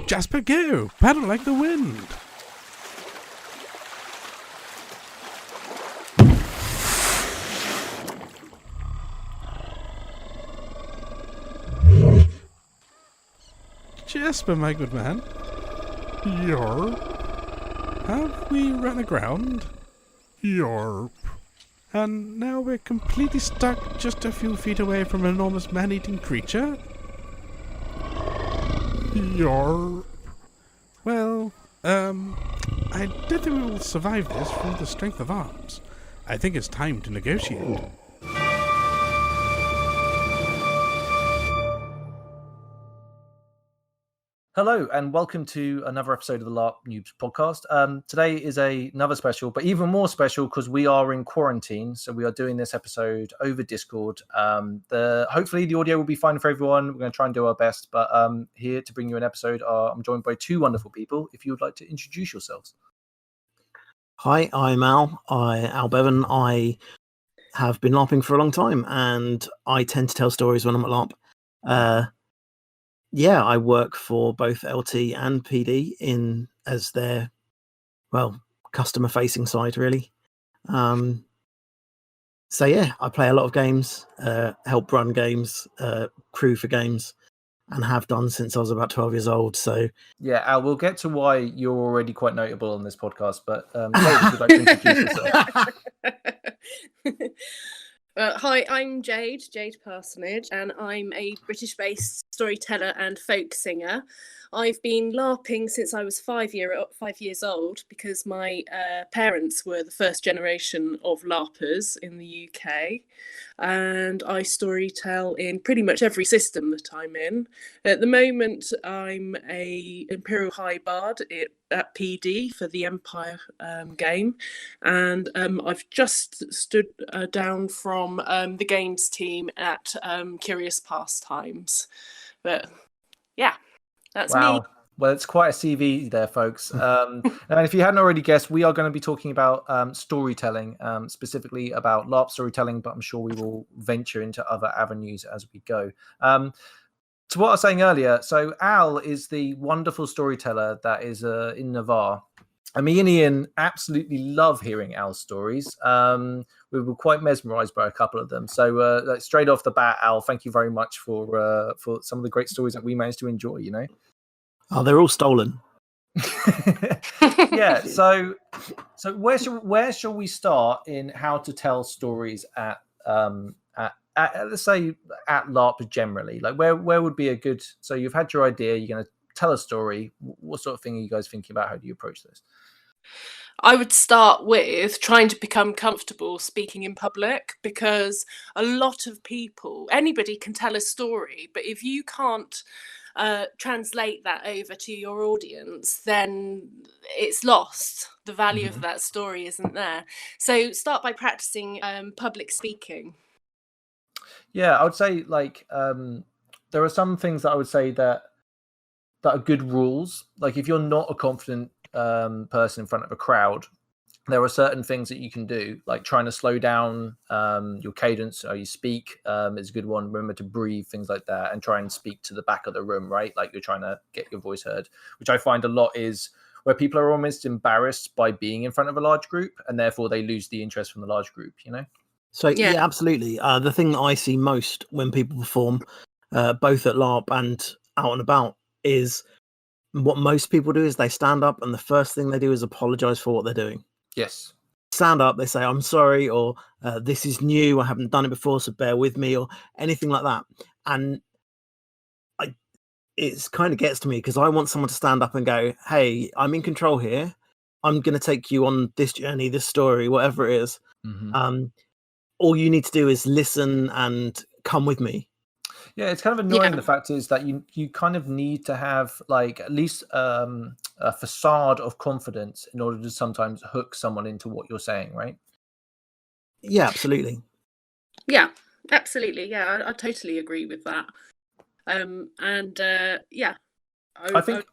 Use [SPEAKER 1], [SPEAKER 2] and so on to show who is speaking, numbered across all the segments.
[SPEAKER 1] Jasper, go! Paddle like the wind! Jasper, my good man. Yarp. Have we run aground? Yarp. And now we're completely stuck just a few feet away from an enormous man-eating creature? Yarp. Well, I don't think we will survive this through the strength of arms. I think it's time to negotiate.
[SPEAKER 2] Hello and welcome to another episode of the LARP Noobs podcast. Today is another special, but even more special because we are in quarantine. So we are doing this episode over Discord. Hopefully the audio will be fine for everyone. We're going to try and do our best. But here to bring you an episode, I'm joined by two wonderful people. If you would like to introduce yourselves.
[SPEAKER 3] Hi, I'm Al Bevan. I have been LARPing for a long time and I tend to tell stories when I'm at LARP. Yeah, I work for both LT and PD as their, customer-facing side, really. So yeah, I play a lot of games, help run games, crew for games, and have done since I was about 12 years old. So
[SPEAKER 2] yeah, Al, we'll get to why you're already quite notable on this podcast, but Jade, if you'd like to introduce yourself.
[SPEAKER 4] Hi, I'm Jade Parsonage, and I'm a British-based storyteller and folk singer. I've been LARPing since I was 5 years old because my parents were the first generation of LARPers in the UK, and I storytell in pretty much every system that I'm in. At the moment, I'm a Imperial High Bard at PD for the Empire game, and I've just stood down from the games team at Curious Pastimes. But yeah, that's me.
[SPEAKER 2] Well, it's quite a CV there, folks. And if you hadn't already guessed, we are going to be talking about storytelling, specifically about LARP storytelling, but I'm sure we will venture into other avenues as we go. To what I was saying earlier, so Al is the wonderful storyteller that is in Navarre. And me and Ian absolutely love hearing Al's stories. We were quite mesmerised by a couple of them. So straight off the bat, Al, thank you very much for some of the great stories that we managed to enjoy, you know?
[SPEAKER 3] Oh, they're all stolen.
[SPEAKER 2] Yeah, so where shall we start in how to tell stories at let's say at LARP generally? Like where would be a good, so you've had your idea, you're going to tell a story. What sort of thing are you guys thinking about? How do you approach this?
[SPEAKER 4] I would start with trying to become comfortable speaking in public, because a lot of people, anybody can tell a story, but if you can't translate that over to your audience, then it's lost. The value of that story isn't there. So start by practicing public speaking.
[SPEAKER 2] Yeah, I would say there are some things that I would say that are good rules. Like if you're not a confident person in front of a crowd, there are certain things that you can do, like trying to slow down your cadence or you speak is a good one. Remember to breathe, things like that, and try and speak to the back of the room, right? Like you're trying to get your voice heard, which I find a lot is where people are almost embarrassed by being in front of a large group, and therefore they lose the interest from the large group, you know?
[SPEAKER 3] So yeah, absolutely. The thing that I see most when people perform, both at LARP and out and about, is what most people do is they stand up and the first thing they do is apologize for what they're doing.
[SPEAKER 2] Yes.
[SPEAKER 3] Stand up, they say, I'm sorry, or this is new, I haven't done it before, so bear with me, or anything like that. And it kind of gets to me because I want someone to stand up and go, hey, I'm in control here. I'm going to take you on this journey, this story, whatever it is. All you need to do is listen and come with me.
[SPEAKER 2] Yeah, it's kind of annoying. Yeah. The fact is that you kind of need to have like at least a facade of confidence in order to sometimes hook someone into what you're saying, right?
[SPEAKER 3] Yeah, absolutely.
[SPEAKER 4] Yeah, absolutely. Yeah, I totally agree with that. I think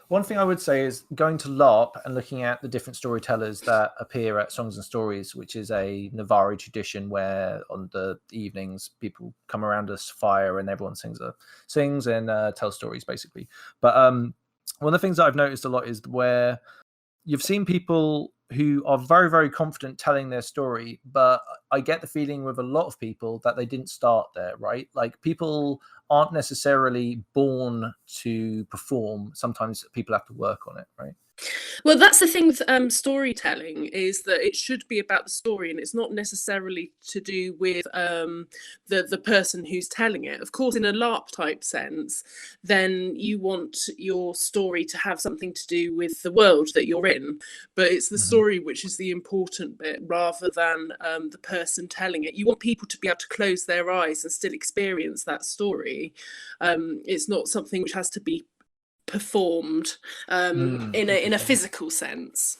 [SPEAKER 2] one thing I would say is going to LARP and looking at the different storytellers that appear at Songs and Stories, which is a Navarre tradition where on the evenings people come around a fire and everyone sings and tells stories basically. But one of the things that I've noticed a lot is where you've seen people who are very, very confident telling their story, but I get the feeling with a lot of people that they didn't start there, right? Like, people aren't necessarily born to perform. Sometimes people have to work on it, right?
[SPEAKER 4] Well, that's the thing with storytelling, is that it should be about the story, and it's not necessarily to do with the person who's telling it. Of course, in a LARP type sense, then you want your story to have something to do with the world that you're in, but it's the story which is the important bit, rather than the person telling it. You want people to be able to close their eyes and still experience that story. It's not something which has to be performed in a physical sense.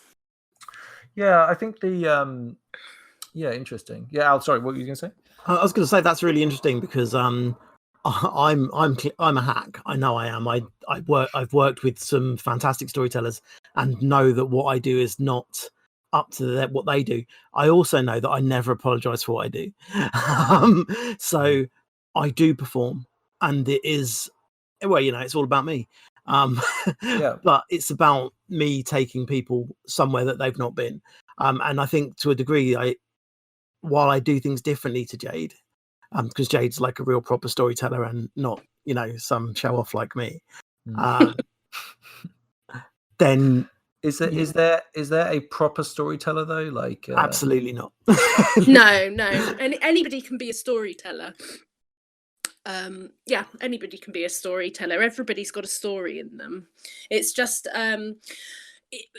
[SPEAKER 2] Yeah, I think the interesting. Yeah, Al, sorry, what were you going to say?
[SPEAKER 3] I was going to say that's really interesting because I'm a hack. I know I am. I've worked with some fantastic storytellers and know that what I do is not up to what they do. I also know that I never apologize for what I do. So I do perform, and it is, well, it's all about me. But it's about me taking people somewhere that they've not been. And I think to a degree, while I do things differently to Jade, because Jade's like a real proper storyteller and not, some show off like me. Then
[SPEAKER 2] is there a proper storyteller though? Like
[SPEAKER 3] absolutely not.
[SPEAKER 4] No. Anybody can be a storyteller. Anybody can be a storyteller. Everybody's got a story in them. It's just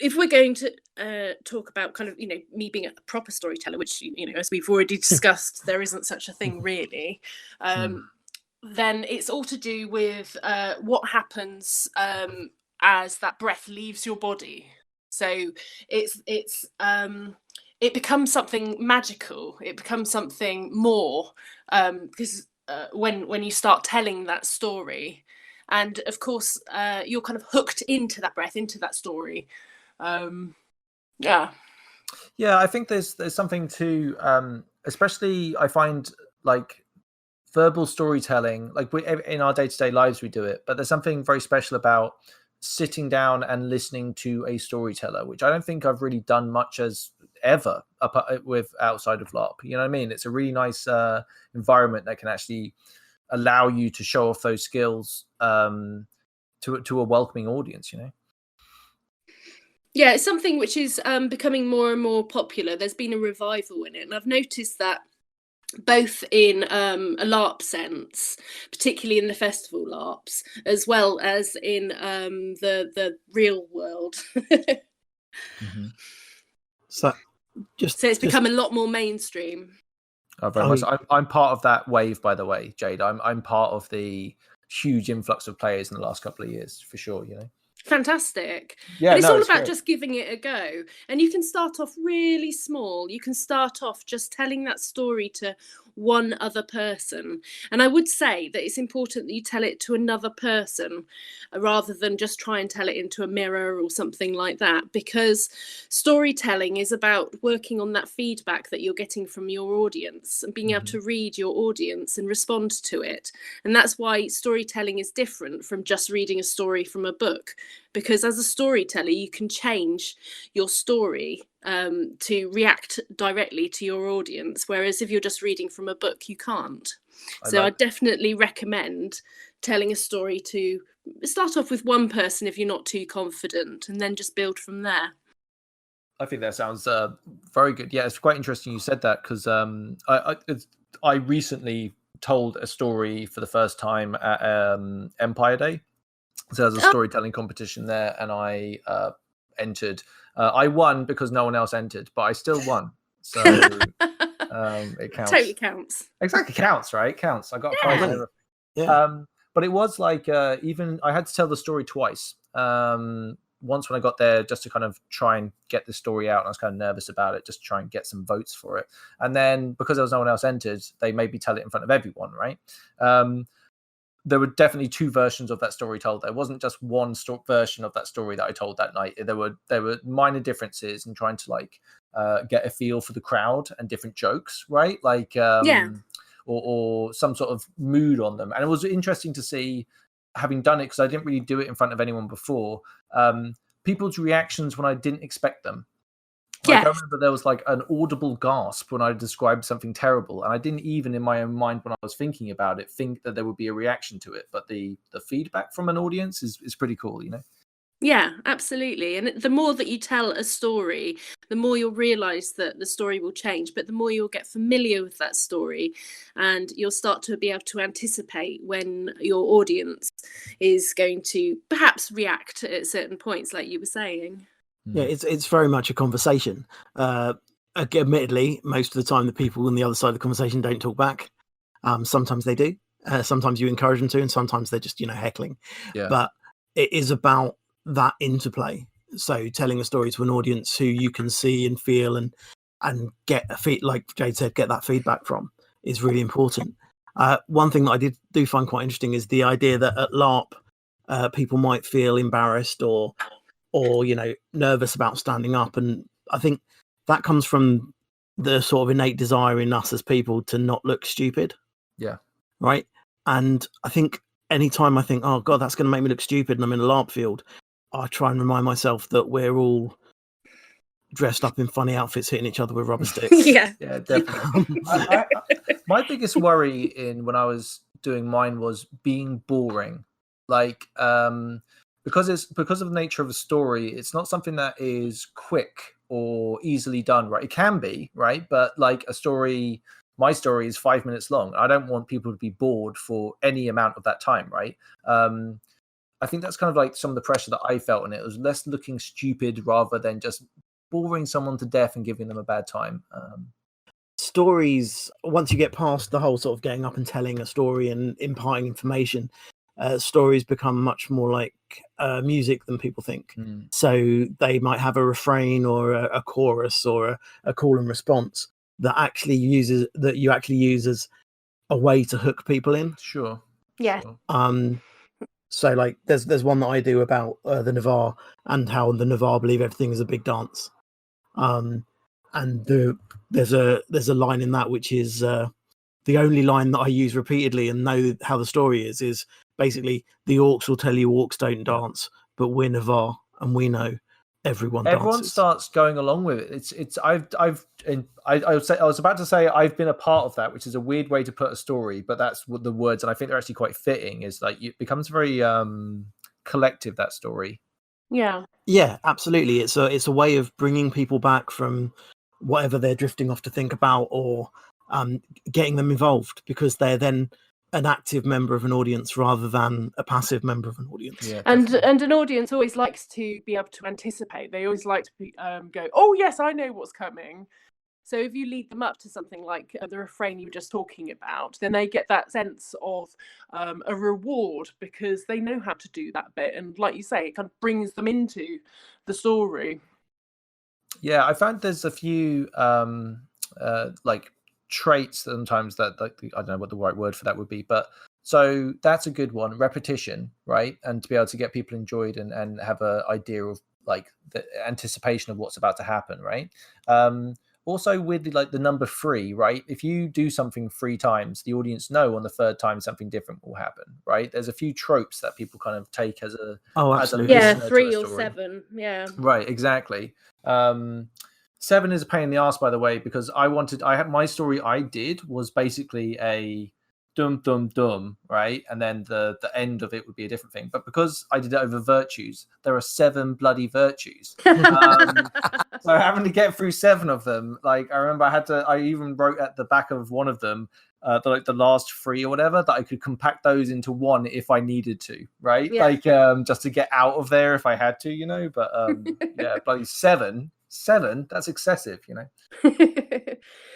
[SPEAKER 4] if we're going to talk about kind of me being a proper storyteller, which as we've already discussed, there isn't such a thing really, then it's all to do with what happens as that breath leaves your body. So it becomes something magical. It becomes something more, because when you start telling that story, and of course you're kind of hooked into that breath, into that story. I
[SPEAKER 2] think there's something to especially I find like verbal storytelling, like in our day-to-day lives we do it, but there's something very special about sitting down and listening to a storyteller, which I don't think I've really done much as ever with outside of LARP. You know what I mean? It's a really nice environment that can actually allow you to show off those skills to a welcoming audience.
[SPEAKER 4] Yeah, it's something which is becoming more and more popular. There's been a revival in it, and I've noticed that both in a LARP sense, particularly in the festival LARPs, as well as in the real world.
[SPEAKER 3] So
[SPEAKER 4] it's become a lot more mainstream.
[SPEAKER 2] Oh, very much. I'm part of that wave, by the way, Jade. I'm part of the huge influx of players in the last couple of years, for sure.
[SPEAKER 4] Fantastic.
[SPEAKER 2] Yeah,
[SPEAKER 4] but it's all about
[SPEAKER 2] great.
[SPEAKER 4] just giving it a go. And you can start off really small. You can start off just telling that story to one other person. And I would say that it's important that you tell it to another person rather than just try and tell it into a mirror or something like that, because storytelling is about working on that feedback that you're getting from your audience and being able to read your audience and respond to it. And that's why storytelling is different from just reading a story from a book, because as a storyteller you can change your story to react directly to your audience, whereas if you're just reading from a book you can't. I definitely recommend telling a story to start off with one person if you're not too confident, and then just build from there.
[SPEAKER 2] I think that sounds very good. Yeah, it's quite interesting you said that, because I recently told a story for the first time at Empire Day. So there's a storytelling competition there, and I entered. I won because no one else entered, but I still won. So it counts.
[SPEAKER 4] Totally counts.
[SPEAKER 2] Exactly, counts, right? Counts. I got a prize and everything.
[SPEAKER 3] Yeah.
[SPEAKER 2] But it was like even I had to tell the story twice. Once when I got there just to kind of try and get the story out, and I was kind of nervous about it, just to try and get some votes for it. And then because there was no one else entered, they made me tell it in front of everyone, right? There were definitely two versions of that story told. There wasn't just one version of that story that I told that night. There were minor differences in trying to like get a feel for the crowd and different jokes, right? Like or some sort of mood on them. And it was interesting to see having done it because I didn't really do it in front of anyone before, people's reactions when I didn't expect them. Like, I remember there was like an audible gasp when I described something terrible, and I didn't even in my own mind when I was thinking about it think that there would be a reaction to it. But the feedback from an audience is pretty cool, you know.
[SPEAKER 4] Yeah, absolutely. And the more that you tell a story, the more you'll realise that the story will change, but the more you'll get familiar with that story, and you'll start to be able to anticipate when your audience is going to perhaps react at certain points, like you were saying.
[SPEAKER 3] Yeah, it's very much a conversation. Admittedly, most of the time the people on the other side of the conversation don't talk back. Sometimes they do. Sometimes you encourage them to, and sometimes they're just, heckling.
[SPEAKER 2] Yeah.
[SPEAKER 3] But it is about that interplay. So telling a story to an audience who you can see and feel and get like Jade said, get that feedback from is really important. One thing that I do find quite interesting is the idea that at LARP, people might feel embarrassed or nervous about standing up, and I think that comes from the sort of innate desire in us as people to not look stupid.
[SPEAKER 2] Yeah.
[SPEAKER 3] Right. And I think anytime I think, oh god, that's going to make me look stupid, and I'm in a LARP field, I try and remind myself that we're all dressed up in funny outfits hitting each other with rubber sticks.
[SPEAKER 4] Yeah,
[SPEAKER 2] definitely. My biggest worry when I was doing mine was being boring, like because of the nature of a story, it's not something that is quick or easily done, right? It can be, right? But like my story is 5 minutes long. I don't want people to be bored for any amount of that time, right? I think that's kind of like some of the pressure that I felt, and it was less looking stupid rather than just boring someone to death and giving them a bad time.
[SPEAKER 3] Stories, once you get past the whole sort of getting up and telling a story and imparting information, stories become much more like music than people think. So they might have a refrain or a chorus or a call and response that you actually use as a way to hook people in.
[SPEAKER 2] Sure.
[SPEAKER 4] Yeah.
[SPEAKER 2] Sure.
[SPEAKER 3] So like there's one that I do about the Navarre and how the Navarre believe everything is a big dance. And there's a line in that which is the only line that I use repeatedly and know how the story is basically the orcs will tell you orcs don't dance, but we're Navarre and we know everyone dances.
[SPEAKER 2] Starts going along with it. I was about to say I've been a part of that, which is a weird way to put a story, but that's what the words, and I think they're actually quite fitting, is like it becomes very collective, that story.
[SPEAKER 3] Yeah, absolutely. It's a way of bringing people back from whatever they're drifting off to think about, or getting them involved, because they're then an active member of an audience rather than a passive member of an audience.
[SPEAKER 2] Yeah,
[SPEAKER 5] and an audience always likes to be able to anticipate. They always like to go, oh yes, I know what's coming. So if you lead them up to something like the refrain you were just talking about, then they get that sense of a reward because they know how to do that bit. And like you say, it kind of brings them into the story.
[SPEAKER 2] Yeah, I found there's a few like traits sometimes that, like, I don't know what the right word for that would be, but so that's a good one. Repetition, right? And to be able to get people enjoyed and have an idea of like the anticipation of what's about to happen, right? Also with like the number 3, right? If you do something 3 times, the audience know on the 3rd time something different will happen, right? There's a few tropes that people kind of take as a
[SPEAKER 3] absolutely.
[SPEAKER 4] Yeah, 3 or 7. Yeah.
[SPEAKER 2] Right, exactly. 7 is a pain in the ass, by the way, because I had my story I did was basically a dum dum dum, right? And then the end of it would be a different thing. But because I did it over virtues, there are 7 bloody virtues. So having to get through 7 of them, like I remember I even wrote at the back of one of them, the last 3 or whatever, that I could compact those into one if I needed to, right?
[SPEAKER 4] Yeah.
[SPEAKER 2] Like just to get out of there if I had to, but yeah, bloody 7, that's excessive,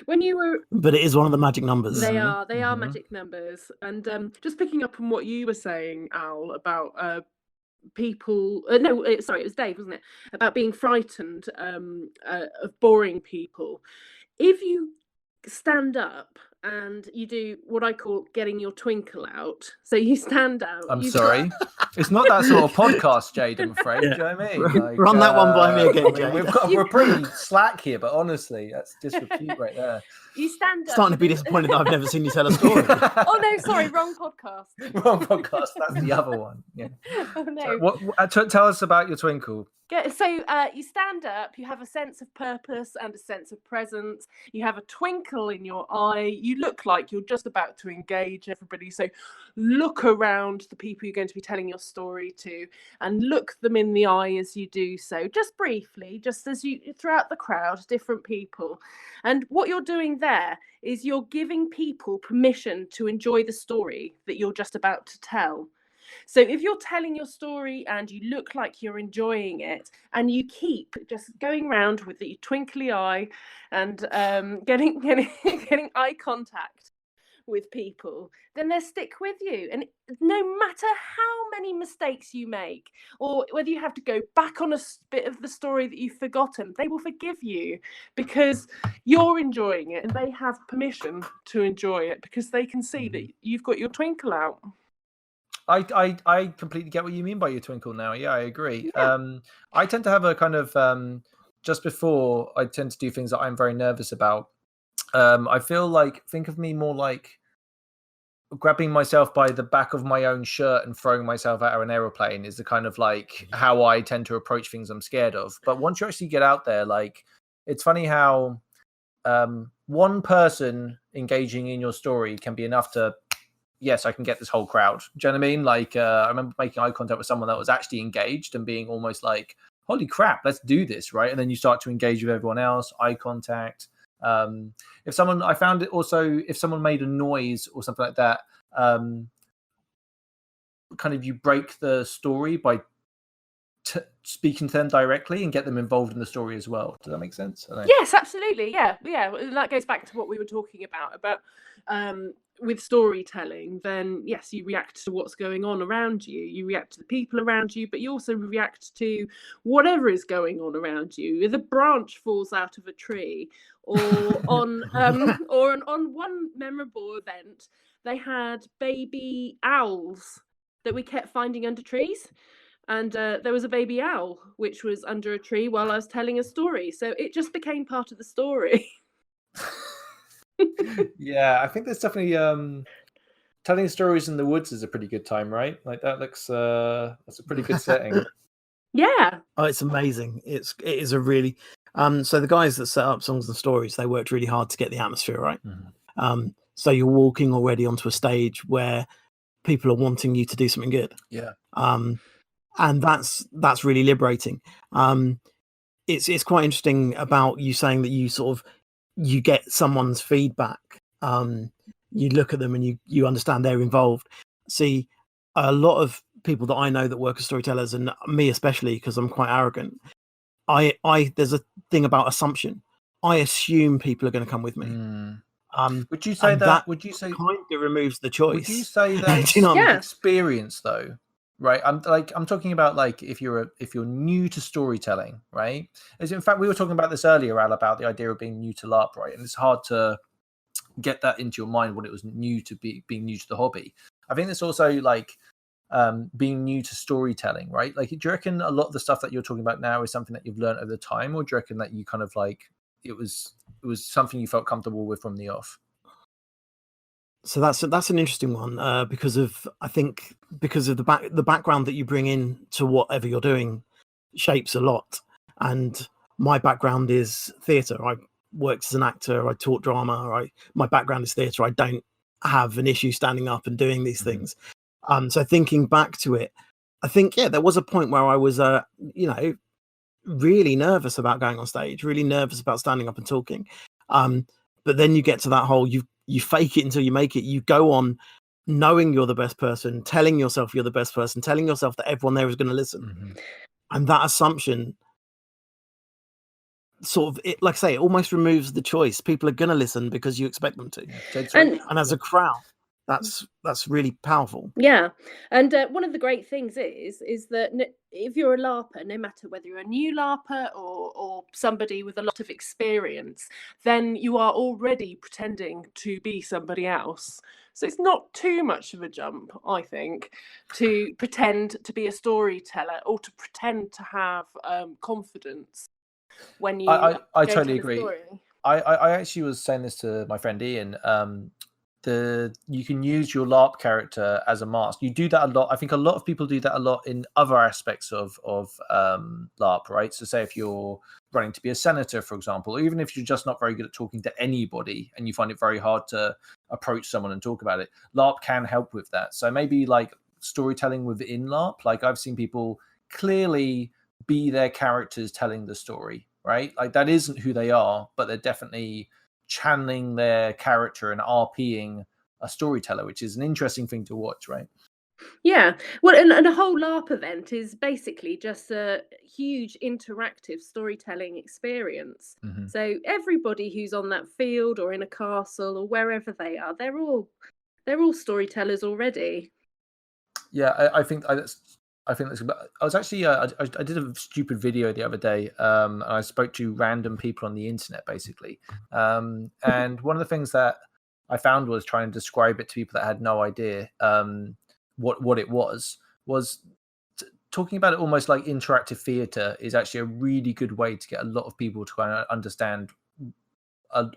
[SPEAKER 4] When you were,
[SPEAKER 3] But it is one of the magic numbers.
[SPEAKER 5] They are magic numbers. And just picking up on what you were saying, Al, about people sorry, it was Dave, wasn't it, about being frightened of boring people. If you stand up and you do what I call getting your twinkle out, so you stand out.
[SPEAKER 2] I'm sorry, it's not that sort of podcast, Jade, I'm afraid.
[SPEAKER 3] Yeah.
[SPEAKER 2] Do you know what I mean? Like,
[SPEAKER 3] Run that one by me again, Jade.
[SPEAKER 2] We're pretty slack here, but honestly, that's disrepute right there.
[SPEAKER 4] You stand up.
[SPEAKER 3] Starting to be disappointed that I've never seen you tell a story.
[SPEAKER 4] Oh no, sorry, wrong podcast.
[SPEAKER 2] Wrong podcast. That's the other one. Yeah.
[SPEAKER 4] Oh no.
[SPEAKER 2] So tell us about your twinkle.
[SPEAKER 4] So you stand up, you have a sense of purpose and a sense of presence. You have a twinkle in your eye. You look like you're just about to engage everybody. So look around the people you're going to be telling your story to and look them in the eye as you do so, just briefly, just as you throughout the crowd, different people. And what you're doing there is you're giving people permission to enjoy the story that you're just about to tell. So if you're telling your story and you look like you're enjoying it and you keep just going around with your twinkly eye and getting eye contact with people, then they'll stick with you. And no matter how many mistakes you make or whether you have to go back on a bit of the story that you've forgotten, they will forgive you because you're enjoying it and they have permission to enjoy it because they can see that you've got your twinkle out.
[SPEAKER 2] I completely get what you mean by your twinkle now. Yeah, I agree. Yeah. I tend to have a kind of just before I tend to do things that I'm very nervous about. I feel like, think of me more like grabbing myself by the back of my own shirt and throwing myself out of an aeroplane is the kind of like how I tend to approach things I'm scared of. But once you actually get out there, like, it's funny how one person engaging in your story can be enough to, yes, I can get this whole crowd. Do you know what I mean? Like, I remember making eye contact with someone that was actually engaged and being almost like, holy crap, let's do this, right? And then you start to engage with everyone else, eye contact. If someone made a noise or something like that, kind of you break the story by speaking to them directly and get them involved in the story as well. Does that make sense?
[SPEAKER 4] Yes, absolutely. Yeah. That goes back to what we were talking about with storytelling. Then yes, you react to what's going on around you. You react to the people around you, but you also react to whatever is going on around you. If a branch falls out of a tree, or on one memorable event, they had baby owls that we kept finding under trees. And there was a baby owl which was under a tree while I was telling a story. So it just became part of the story.
[SPEAKER 2] Yeah, I think there's definitely telling stories in the woods is a pretty good time, right? Like that looks that's a pretty good setting.
[SPEAKER 4] Yeah.
[SPEAKER 3] Oh, it's amazing. It is a really so the guys that set up Songs and Stories, they worked really hard to get the atmosphere right. Mm-hmm. So you're walking already onto a stage where people are wanting you to do something good.
[SPEAKER 2] Yeah.
[SPEAKER 3] And that's really liberating. It's quite interesting about you saying that you get someone's feedback. You look at them and you understand they're involved. See, a lot of people that I know that work as storytellers, and me especially, because I'm quite arrogant, I there's a thing about assumption. I assume people are going to come with me.
[SPEAKER 2] Would you say that? Would you say
[SPEAKER 3] kind of removes the choice?
[SPEAKER 2] Would you say that?
[SPEAKER 3] Do you know what I mean?
[SPEAKER 2] Experience though, right? I'm talking about like if you're new to storytelling, right? As in fact, we were talking about this earlier, Al, about the idea of being new to LARP, right? And it's hard to get that into your mind when it was new to being new to the hobby. I think it's also like being new to storytelling, right? Like, do you reckon a lot of the stuff that you're talking about now is something that you've learned over time, or do you reckon that you kind of like it was something you felt comfortable with from the off?
[SPEAKER 3] So that's an interesting one because of the background that you bring in to whatever you're doing shapes a lot. And my background is theatre. I worked as an actor. I taught drama. My background is theatre. I don't have an issue standing up and doing these things. So thinking back to it, I think there was a point where I was really nervous about going on stage, really nervous about standing up and talking. But then you get to that whole you fake it until you make it. You go on knowing you're the best person, telling yourself you're the best person, telling yourself that everyone there is going to listen. And that assumption sort of, like I say, it almost removes the choice. People are going to listen because you expect them to. And as a crowd, that's really powerful.
[SPEAKER 4] Yeah. And one of the great things is that if you're a LARPer, no matter whether you're a new LARPer or somebody with a lot of experience, then you are already pretending to be somebody else. So it's not too much of a jump, I think, to pretend to be a storyteller or to pretend to have confidence when you
[SPEAKER 2] I totally agree. I actually was saying this to my friend Ian. You can use your LARP character as a mask. You do that a lot. I think a lot of people do that a lot in other aspects of LARP, right? So say if you're running to be a senator, for example, or even if you're just not very good at talking to anybody and you find it very hard to approach someone and talk about it, LARP can help with that. So maybe like storytelling within LARP. Like I've seen people clearly be their characters telling the story, right? Like that isn't who they are, but they're definitely channeling their character and RPing a storyteller, which is an interesting thing to watch, right?
[SPEAKER 5] Yeah, well, and a whole LARP event is basically just a huge interactive storytelling experience. So everybody who's on that field or in a castle or wherever they are, they're all storytellers already.
[SPEAKER 2] Yeah, I think that's. I was actually. I did a stupid video the other day, and I spoke to random people on the internet, basically. And one of the things that I found was trying to describe it to people that had no idea what it was talking about it almost like interactive theatre is actually a really good way to get a lot of people to kind of understand a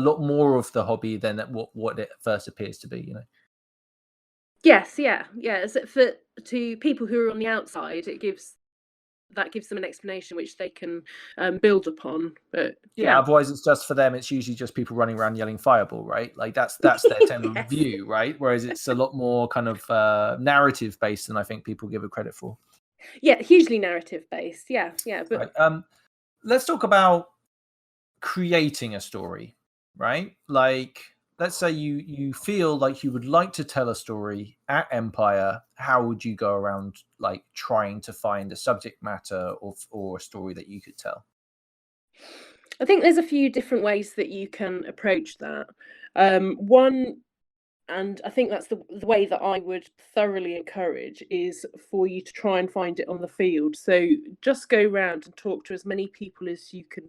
[SPEAKER 2] lot more of the hobby than what it first appears to be.
[SPEAKER 5] Yes, yeah. So to people who are on the outside, that gives them an explanation which they can build upon. But
[SPEAKER 2] yeah, otherwise it's just for them. It's usually just people running around yelling "fireball," right? Like that's their term of view, right? Whereas it's a lot more kind of narrative based than I think people give it credit for.
[SPEAKER 5] Yeah, hugely narrative based. Yeah. But
[SPEAKER 2] right. Let's talk about creating a story, right? Like, let's say you feel like you would like to tell a story at Empire. How would you go around like trying to find a subject matter or a story that you could tell?
[SPEAKER 5] I think there's a few different ways that you can approach that. One, and I think that's the way that I would thoroughly encourage, is for you to try and find it on the field. So just go around and talk to as many people as you can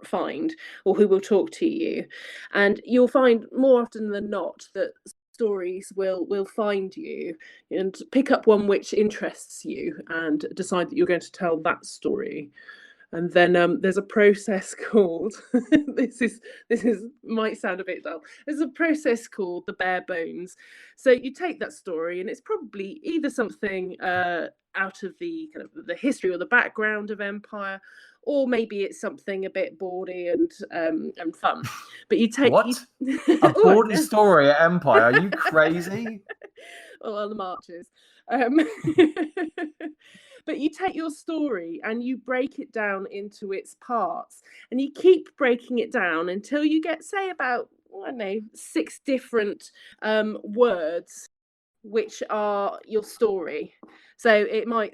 [SPEAKER 5] find or who will talk to you, and you'll find more often than not that stories will find you and pick up one which interests you and decide that you're going to tell that story. And then there's a process called this is might sound a bit dull. There's a process called the bare bones. So you take that story, and it's probably either something out of the kind of the history or the background of Empire, or maybe it's something a bit bawdy and fun. But you take
[SPEAKER 2] what a bawdy story at Empire? Are you crazy?
[SPEAKER 5] Well, the marches. But you take your story and you break it down into its parts, and you keep breaking it down until you get, say, about, I don't know, 6 different words which are your story. So it might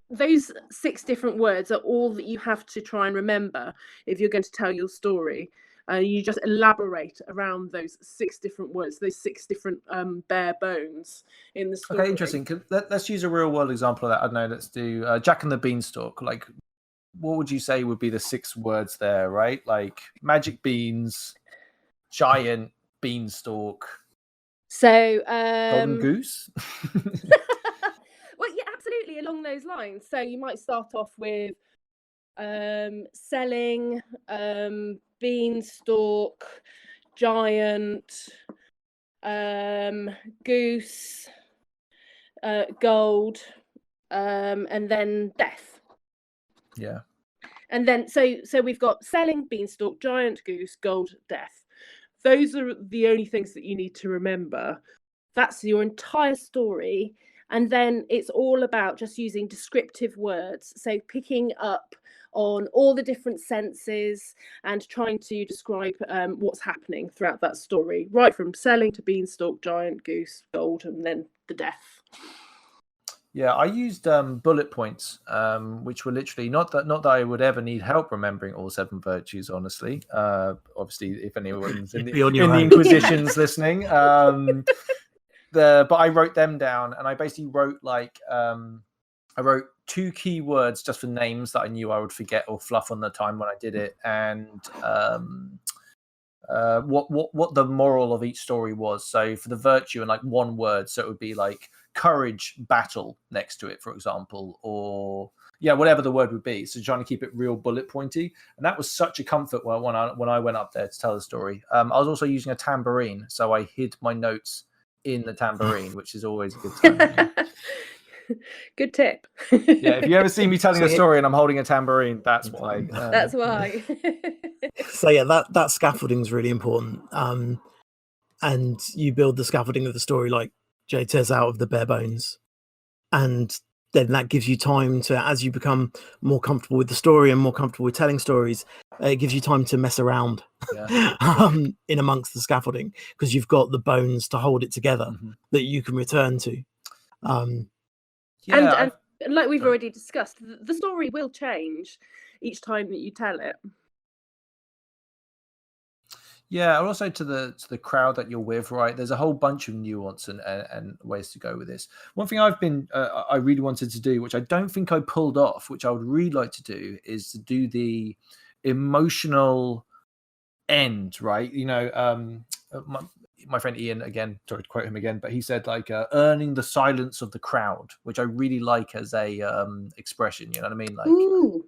[SPEAKER 5] those 6 different words are all that you have to try and remember if you're going to tell your story. You just elaborate around those 6 different words, those 6 different bare bones in the story.
[SPEAKER 2] Okay, interesting. Let's use a real world example of that. I don't know. Let's do Jack and the Beanstalk. Like, what would you say would be the 6 words there, right? Like magic beans, giant beanstalk.
[SPEAKER 5] So
[SPEAKER 2] golden goose.
[SPEAKER 5] Well, yeah, absolutely along those lines. So you might start off with selling, beanstalk, giant, goose, gold, and then death.
[SPEAKER 2] Yeah.
[SPEAKER 5] And then so we've got selling, beanstalk, giant, goose, gold, death. Those are the only things that you need to remember. That's your entire story. And then it's all about just using descriptive words. So picking up on all the different senses and trying to describe what's happening throughout that story, right from selling to beanstalk, giant, goose, gold, and then the death.
[SPEAKER 2] Yeah, I used bullet points, which were literally not that I would ever need help remembering all 7 virtues. Honestly, obviously, if anyone's in the Inquisitions listening, but I wrote them down, and I basically wrote I wrote 2 keywords just for names that I knew I would forget or fluff on the time when I did it, and what the moral of each story was. So for the virtue, and like 1 word, so it would be like courage, battle next to it, for example, or whatever the word would be. So trying to keep it real bullet pointy, and that was such a comfort when I went up there to tell the story. I was also using a tambourine, so I hid my notes in the tambourine, which is always a good time.
[SPEAKER 5] Good tip.
[SPEAKER 2] Yeah, if you ever see me telling
[SPEAKER 3] So
[SPEAKER 2] a story and I'm holding a tambourine, that's why.
[SPEAKER 4] That's why.
[SPEAKER 3] So yeah, that scaffolding is really important. And you build the scaffolding of the story, like Jade says, out of the bare bones, and then that gives you time to, as you become more comfortable with the story and more comfortable with telling stories, it gives you time to mess around in amongst the scaffolding, because you've got the bones to hold it together that you can return to.
[SPEAKER 5] And like we've already discussed, the story will change each time that you tell it.
[SPEAKER 2] Yeah, and also to the crowd that you're with, right? There's a whole bunch of nuance and ways to go with this. One thing I really wanted to do, which I don't think I pulled off, which I would really like to do, is to do the emotional end, right? You know, my friend Ian, again, sorry to quote him again, but he said like earning the silence of the crowd, which I really like as a expression. You know what I mean? Like,
[SPEAKER 5] Ooh.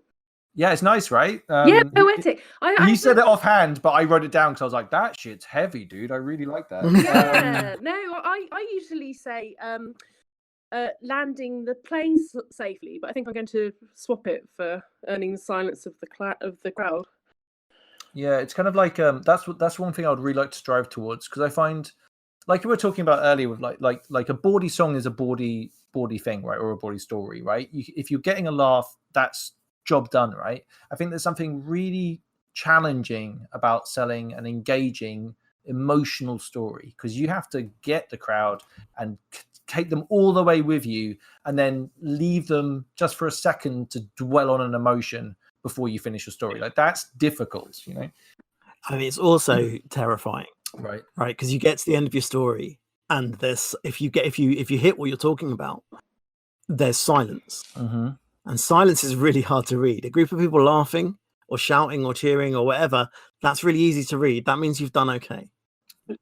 [SPEAKER 2] yeah, it's nice, right?
[SPEAKER 5] Yeah, poetic.
[SPEAKER 2] You said it offhand, but I wrote it down because I was like, that shit's heavy, dude. I really like that.
[SPEAKER 5] Yeah, no, I usually say landing the plane safely, but I think I'm going to swap it for earning the silence of the crowd.
[SPEAKER 2] Yeah, it's kind of like that's one thing I would really like to strive towards, because I find, like we were talking about earlier, with like a bawdy song is a bawdy thing, right, or a bawdy story, right? If you're getting a laugh, that's job done, right? I think there's something really challenging about selling an engaging emotional story, because you have to get the crowd and take them all the way with you, and then leave them just for a second to dwell on an emotion before you finish your story. Like, that's difficult, you know.
[SPEAKER 3] I mean, it's also terrifying,
[SPEAKER 2] right?
[SPEAKER 3] Because you get to the end of your story, and there's if you hit what you're talking about, there's silence. And silence is really hard to read. A group of people laughing or shouting or cheering or whatever, that's really easy to read. That means you've done okay.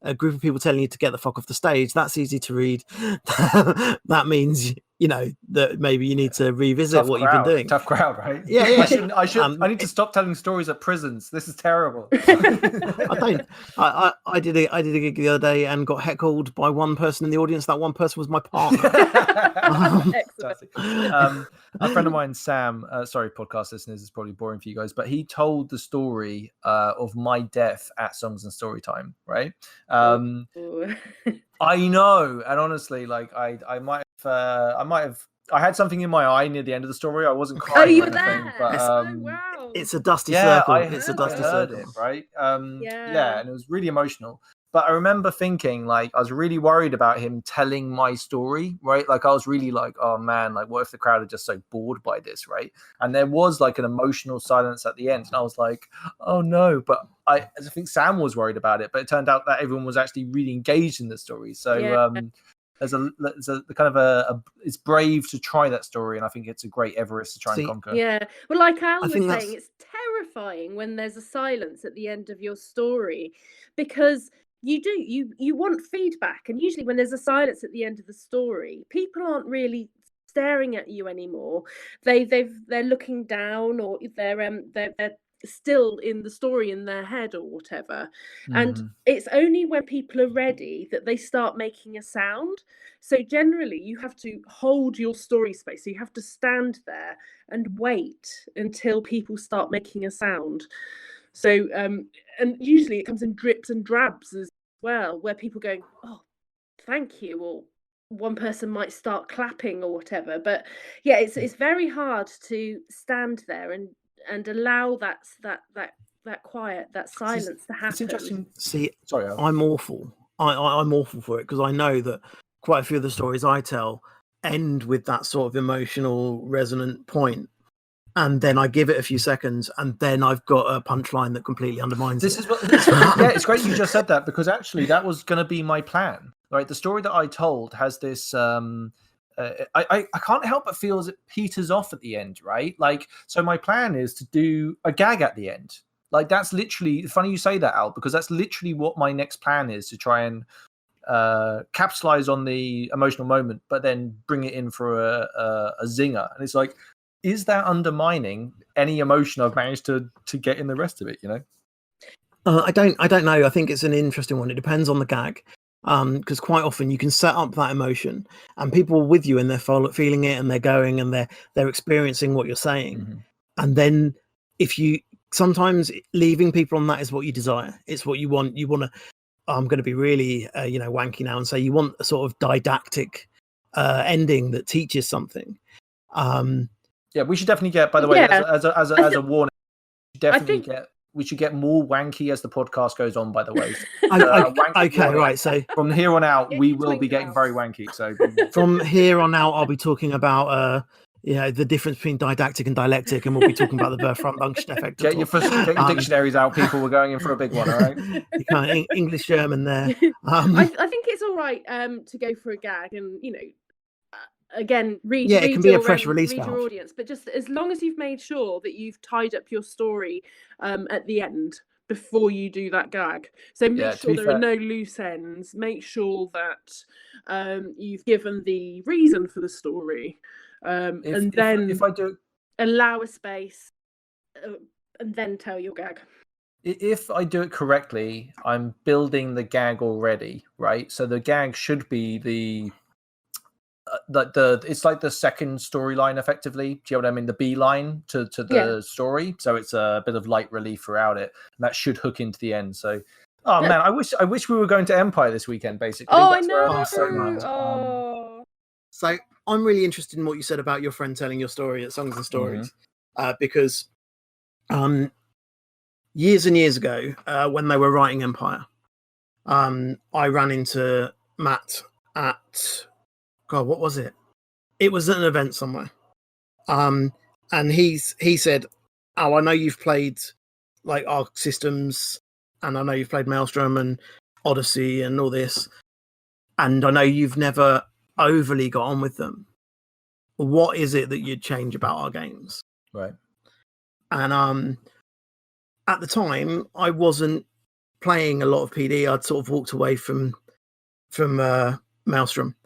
[SPEAKER 3] A group of people telling you to get the fuck off the stage, that's easy to read. That means, you know, that maybe you need to revisit
[SPEAKER 2] Tough
[SPEAKER 3] what
[SPEAKER 2] crowd.
[SPEAKER 3] You've been doing.
[SPEAKER 2] Tough crowd, right?
[SPEAKER 3] Yeah.
[SPEAKER 2] I need to stop telling stories at prisons. This is terrible.
[SPEAKER 3] I don't. I did a gig the other day and got heckled by one person in the audience. That one person was my partner.
[SPEAKER 2] A friend of mine, Sam, sorry, podcast listeners, it's probably boring for you guys, but he told the story of my death at Songs and Storytime, right? I know, and honestly, like I had something in my eye near the end of the story. I wasn't crying.
[SPEAKER 5] Oh, you
[SPEAKER 2] or
[SPEAKER 5] were
[SPEAKER 2] anything,
[SPEAKER 5] there.
[SPEAKER 2] but
[SPEAKER 5] wow.
[SPEAKER 3] It's a dusty circle.
[SPEAKER 2] It's a dusty circle, right? Yeah, and it was really emotional. But I remember thinking, like, I was really worried about him telling my story, right? Like, I was really like, oh man, like, what if the crowd are just so bored by this, right? And there was like an emotional silence at the end, and I was like, oh no. But I think Sam was worried about it, but it turned out that everyone was actually really engaged in the story. So there's a kind of it's brave to try that story, and I think it's a great Everest to try and conquer.
[SPEAKER 5] Yeah, well, like Al was saying, it's terrifying when there's a silence at the end of your story, because you want feedback, and usually when there's a silence at the end of the story, people aren't really staring at you anymore. They're looking down, or they're still in the story in their head or whatever. And it's only when people are ready that they start making a sound. So generally you have to hold your story space, so you have to stand there and wait until people start making a sound. So and usually it comes in drips and drabs as well, where people going, oh, thank you, or one person might start clapping or whatever. But yeah, it's very hard to stand there and allow that quiet, that silence to happen.
[SPEAKER 2] It's interesting.
[SPEAKER 3] See,
[SPEAKER 2] sorry, Al.
[SPEAKER 3] I'm awful. I'm awful for it, because I know that quite a few of the stories I tell end with that sort of emotional resonant point, and then I give it a few seconds, and then I've got a punchline that completely undermines it.
[SPEAKER 2] It's great you just said that, because actually that was going to be my plan, right? The story that I told has this I can't help but feel as it peters off at the end, right? Like, so my plan is to do a gag at the end. Like, that's literally funny you say that, Al, because that's literally what my next plan is, to try and capitalize on the emotional moment, but then bring it in for a zinger. And it's like, is that undermining any emotion I've managed to get in the rest of it? You know.
[SPEAKER 3] I don't know. I think it's an interesting one. It depends on the gag, because quite often you can set up that emotion, and people are with you and they're feeling it, and they're going and they're experiencing what you're saying,
[SPEAKER 2] Mm-hmm.
[SPEAKER 3] and then if you sometimes leaving people on that is what you desire. It's what you want. You want to. I'm going to be really wanky now and say you want a sort of didactic ending that teaches something.
[SPEAKER 2] Yeah, we should definitely get. By the way,
[SPEAKER 4] Yeah.
[SPEAKER 2] as a warning, we should get more wanky as the podcast goes on. By the way,
[SPEAKER 3] okay, right. So
[SPEAKER 2] from here on out,
[SPEAKER 4] Get
[SPEAKER 2] we
[SPEAKER 4] your
[SPEAKER 2] will
[SPEAKER 4] twink
[SPEAKER 2] be getting
[SPEAKER 4] out.
[SPEAKER 2] very wanky. So
[SPEAKER 3] from here on out, I'll be talking about the difference between didactic and dialectic, and we'll be talking about the Verfremdungscht effect.
[SPEAKER 2] get your dictionaries out, people. We're going in for a big one. All right.
[SPEAKER 3] You can't English German there.
[SPEAKER 4] I think it's all right to go for a gag and again read.
[SPEAKER 3] Yeah, it can be a
[SPEAKER 4] your,
[SPEAKER 3] fresh release
[SPEAKER 4] read your
[SPEAKER 3] valve.
[SPEAKER 4] audience, but just as long as you've made sure that you've tied up your story at the end before you do that gag. So make sure there are no loose ends. Make sure that you've given the reason for the story, and then
[SPEAKER 2] if I do
[SPEAKER 4] allow a space and then tell your gag.
[SPEAKER 2] If I do it correctly, I'm building the gag already, right? So the gag should be it's like the second storyline, effectively. Do you know what I mean? The B line to the story. So it's a bit of light relief throughout it, and that should hook into the end. So, man, I wish we were going to Empire this weekend. Basically,
[SPEAKER 4] Oh,
[SPEAKER 2] that's
[SPEAKER 4] I know.
[SPEAKER 3] so much. So I'm really interested in what you said about your friend telling your story at Songs and Stories, because years and years ago, when they were writing Empire, I ran into Matt at what was it? It was at an event somewhere, and he said, "Oh, I know you've played like Arc Systems, and I know you've played Maelstrom and Odyssey and all this, and I know you've never overly got on with them. What is it that you'd change about our games?"
[SPEAKER 2] Right.
[SPEAKER 3] And at the time, I wasn't playing a lot of PD. I'd sort of walked away from Maelstrom.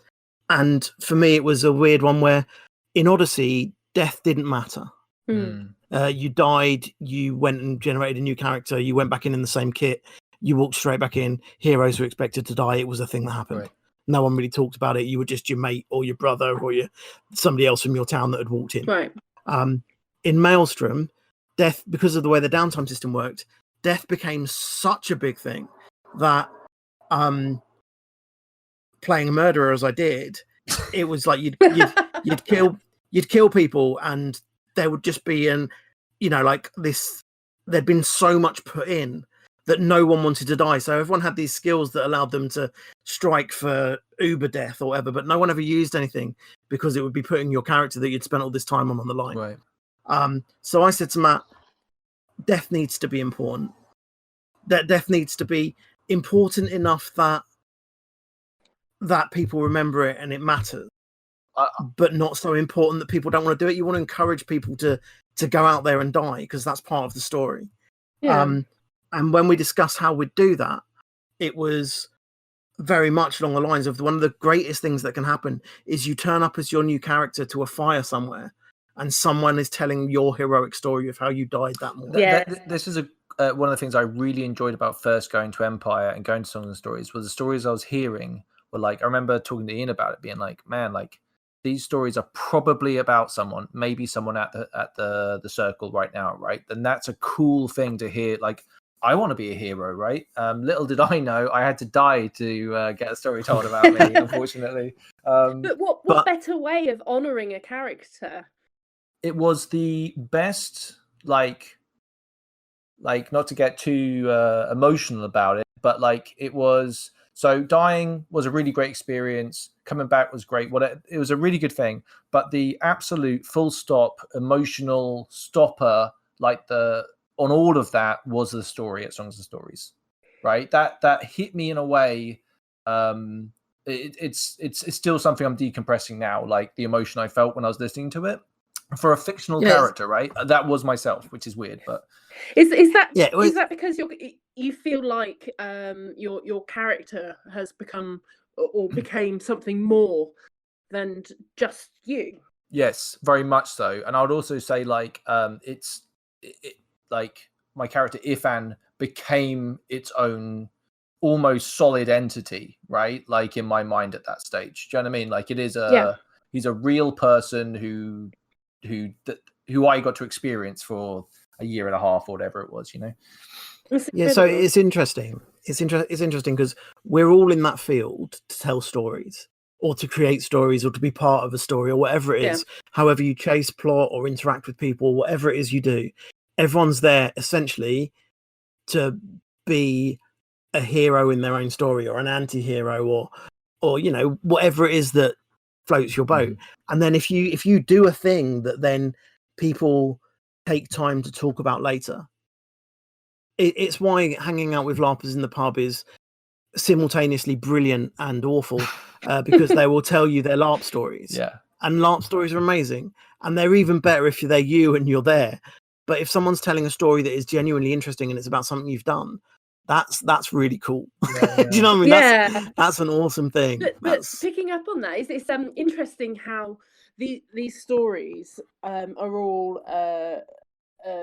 [SPEAKER 3] And for me, it was a weird one where in Odyssey, death didn't matter. You died, you went and generated a new character, you went back in the same kit, you walked straight back in. Heroes were expected to die. It was a thing that happened. Right. No one really talked about it. You were just your mate or your brother or somebody else from your town that had walked in.
[SPEAKER 4] Right.
[SPEAKER 3] In Maelstrom, death, because of the way the downtime system worked, death became such a big thing that playing a murderer as I did, it was like you'd kill people, and there would just be there'd been so much put in that no one wanted to die. So everyone had these skills that allowed them to strike for uber death or whatever, but no one ever used anything because it would be putting your character that you'd spent all this time on the line.
[SPEAKER 2] Right.
[SPEAKER 3] So I said to Matt, death needs to be important. That death needs to be important enough that people remember it and it matters, but not so important that people don't want to do it. You want to encourage people to go out there and die, because that's part of the story. And when we discussed how we'd do that, it was very much along the lines of one of the greatest things that can happen is you turn up as your new character to a fire somewhere, and someone is telling your heroic story of how you died that morning.
[SPEAKER 2] This is one of the things I really enjoyed about first going to Empire and going to Songs and Stories was the stories I was hearing were like, I remember talking to Ian about it, being like, man, like these stories are probably about someone, maybe someone at the circle right now, right? And that's a cool thing to hear. Like, I want to be a hero, right? Little did I know I had to die to get a story told about me, unfortunately.
[SPEAKER 4] But what better way of honouring a character?
[SPEAKER 2] It was the best, like not to get too emotional about it, but like it was. So dying was a really great experience. Coming back was great. It was a really good thing. But the absolute full stop emotional stopper, on all of that, was the story at Songs and Stories, right? That hit me in a way. It's still something I'm decompressing now. Like the emotion I felt when I was listening to it for a fictional character, right? That was myself, which is weird, but
[SPEAKER 4] is that because you feel like your character has become or became something more than just you?
[SPEAKER 2] Yes, very much so. And I would also say like like my character Ifan became its own almost solid entity, right? Like in my mind at that stage. Do you know what I mean? Like it is he's a real person who I got to experience for a year and a half or whatever it was, you know.
[SPEAKER 3] Yeah, so it's interesting. It's interesting because we're all in that field to tell stories or to create stories or to be part of a story or whatever it is. However you chase plot or interact with people, whatever it is you do, everyone's there essentially to be a hero in their own story or an anti-hero or you know, whatever it is that floats your boat. And then if you do a thing that then people take time to talk about later, it's why hanging out with LARPers in the pub is simultaneously brilliant and awful, because they will tell you their LARP stories.
[SPEAKER 2] Yeah.
[SPEAKER 3] And LARP stories are amazing. And they're even better if they're you and you're there. But if someone's telling a story that is genuinely interesting and it's about something you've done, that's really cool. Do you know what I mean? That's an awesome thing.
[SPEAKER 5] But picking up on that, it's interesting how these stories are all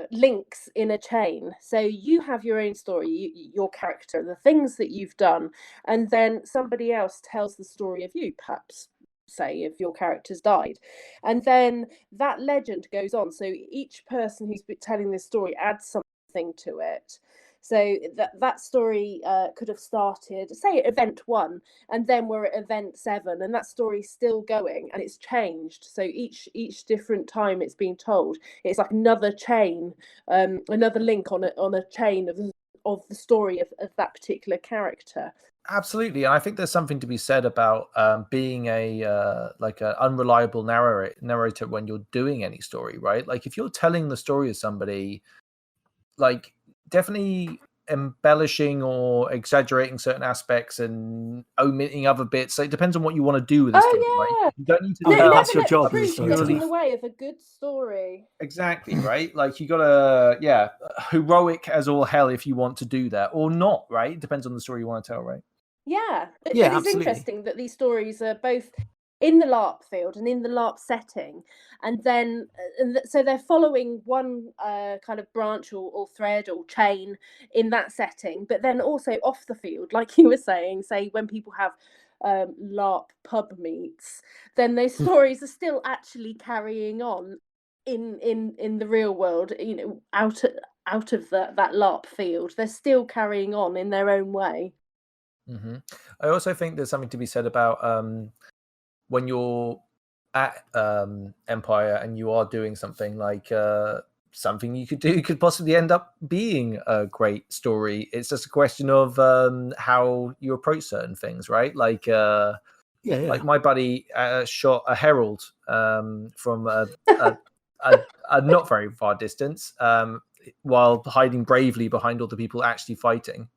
[SPEAKER 5] links in a chain. So you have your own story, your character, the things that you've done, and then somebody else tells the story of you, perhaps say if your character's died, and then that legend goes on. So each person who's telling this story adds something to it. So that story could have started, say, at event 1, and then we're at event 7, and that story's still going, and it's changed. So each different time it's being told, it's like another chain, another link on a chain of the story of that particular character.
[SPEAKER 2] Absolutely, and I think there's something to be said about being a like an unreliable narrator when you're doing any story, right? Like if you're telling the story of somebody, like definitely embellishing or exaggerating certain aspects and omitting other bits. So it depends on what you want to do with the story, right? You don't need to
[SPEAKER 3] that's your job.
[SPEAKER 5] Truth get in the way of a good story.
[SPEAKER 2] Exactly, right? Like you gotta, heroic as all hell if you want to do that, or not, right? It depends on the story you want to tell, right?
[SPEAKER 5] Yeah, but it's
[SPEAKER 3] absolutely.
[SPEAKER 5] interesting that these stories are both in the LARP field and in the LARP setting, and then so they're following one kind of branch or thread or chain in that setting, but then also off the field, like you were saying, say when people have LARP pub meets, then those stories are still actually carrying on in the real world, you know, out of that LARP field. They're still carrying on in their own way.
[SPEAKER 2] I also think there's something to be said about when you're at Empire and you are doing something like something you could do could possibly end up being a great story. It's just a question of how you approach certain things, right? Like like my buddy shot a herald from a not very far distance while hiding bravely behind all the people actually fighting.